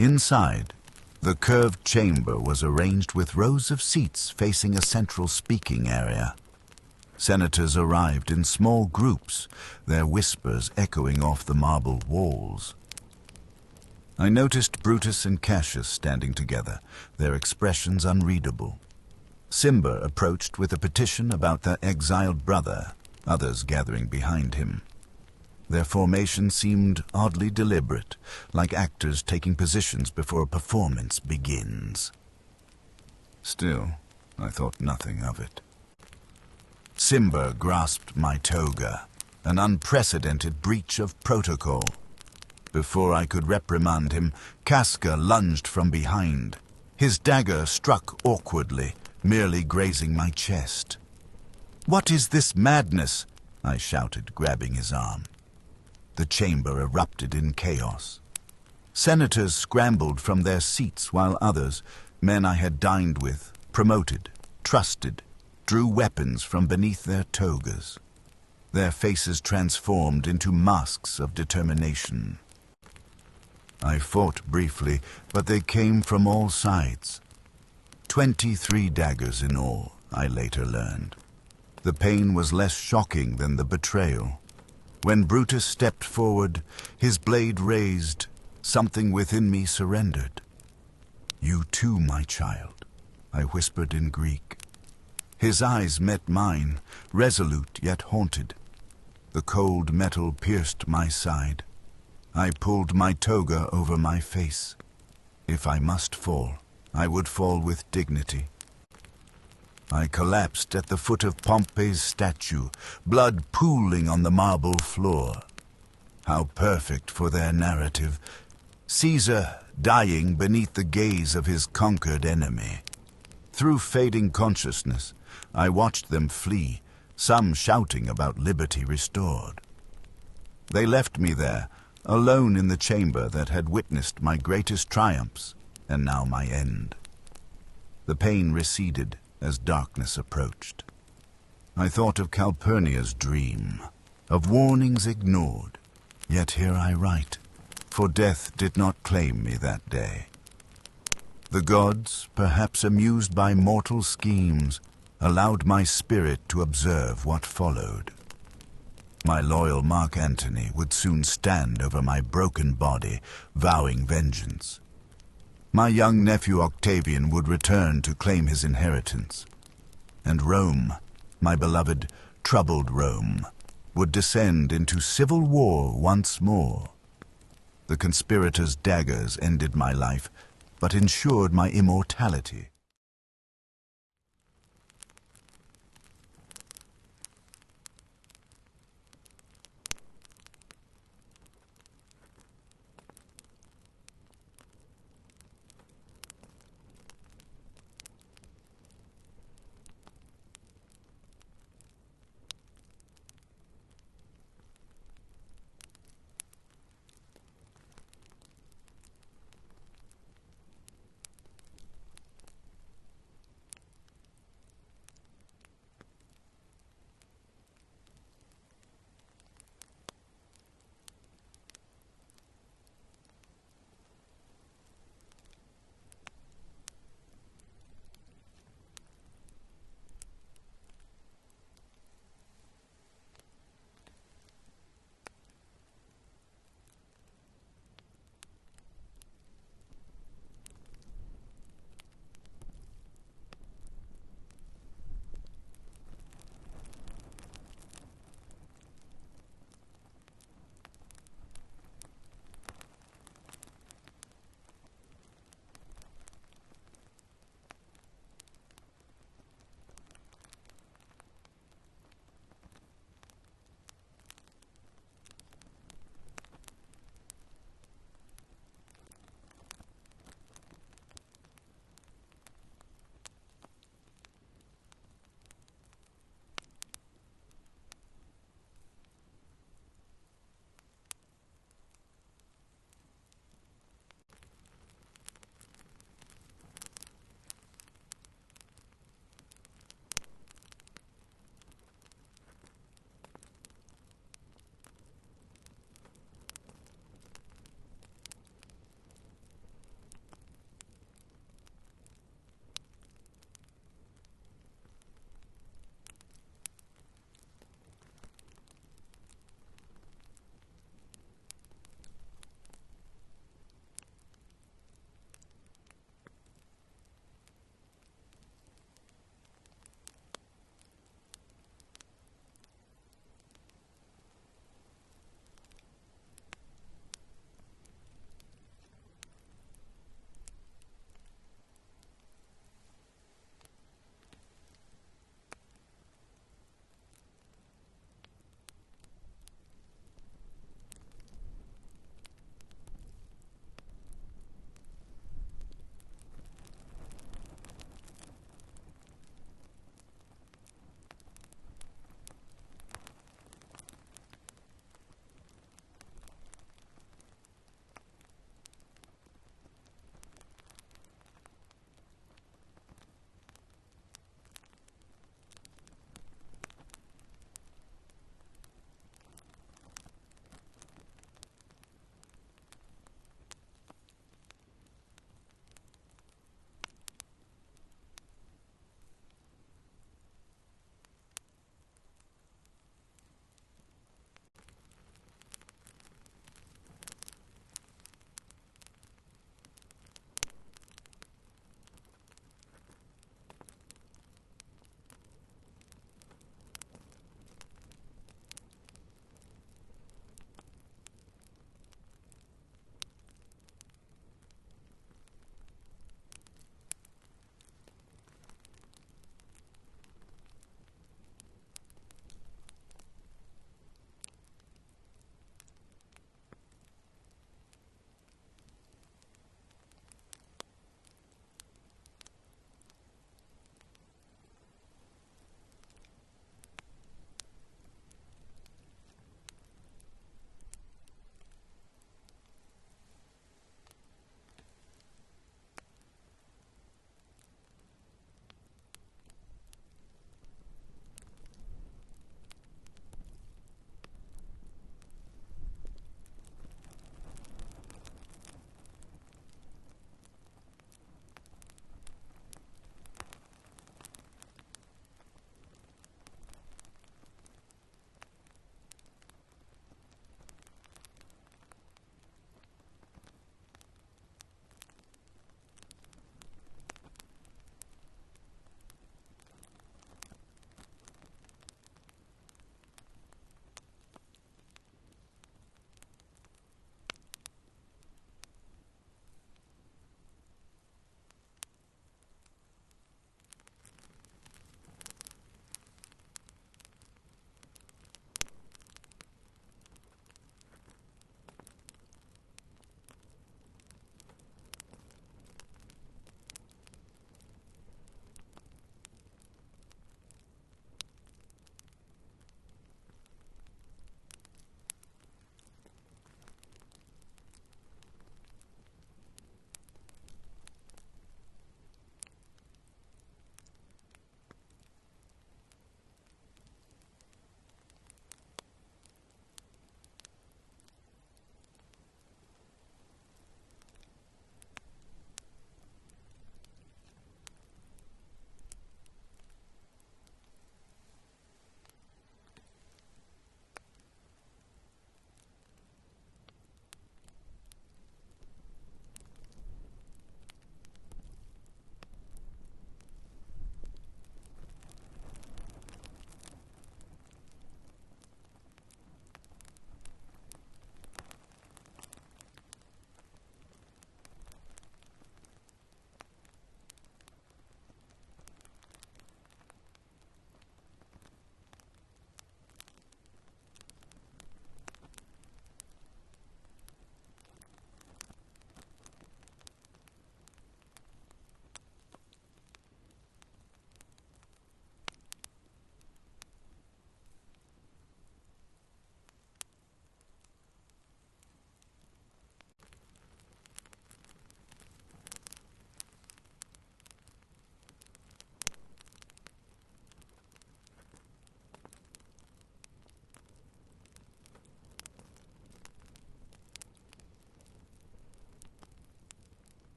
S1: Inside, the curved chamber was arranged with rows of seats facing a central speaking area. Senators arrived in small groups, their whispers echoing off the marble walls. I noticed Brutus and Cassius standing together, their expressions unreadable. Cimber approached with a petition about their exiled brother, others gathering behind him. Their formation seemed oddly deliberate, like actors taking positions before a performance begins. Still, I thought nothing of it. Cimber grasped my toga, an unprecedented breach of protocol. Before I could reprimand him, Casca lunged from behind. His dagger struck awkwardly, merely grazing my chest. "What is this madness?" I shouted, grabbing his arm. The chamber erupted in chaos. Senators scrambled from their seats while others, men I had dined with, promoted, trusted, drew weapons from beneath their togas. Their faces transformed into masks of determination. I fought briefly, but they came from all sides. 23 daggers in all, I later learned. The pain was less shocking than the betrayal. When Brutus stepped forward, his blade raised, something within me surrendered. "You too, my child," I whispered in Greek. His eyes met mine, resolute yet haunted. The cold metal pierced my side. I pulled my toga over my face. If I must fall, I would fall with dignity. I collapsed at the foot of Pompey's statue, blood pooling on the marble floor. How perfect for their narrative. Caesar dying beneath the gaze of his conquered enemy. Through fading consciousness, I watched them flee, some shouting about liberty restored. They left me there, alone in the chamber that had witnessed my greatest triumphs, and now my end. The pain receded as darkness approached. I thought of Calpurnia's dream, of warnings ignored. Yet here I write, for death did not claim me that day. The gods, perhaps amused by mortal schemes, allowed my spirit to observe what followed. My loyal Mark Antony would soon stand over my broken body, vowing vengeance. My young nephew Octavian would return to claim his inheritance. And Rome, my beloved, troubled Rome, would descend into civil war once more. The conspirators' daggers ended my life, but ensured my immortality.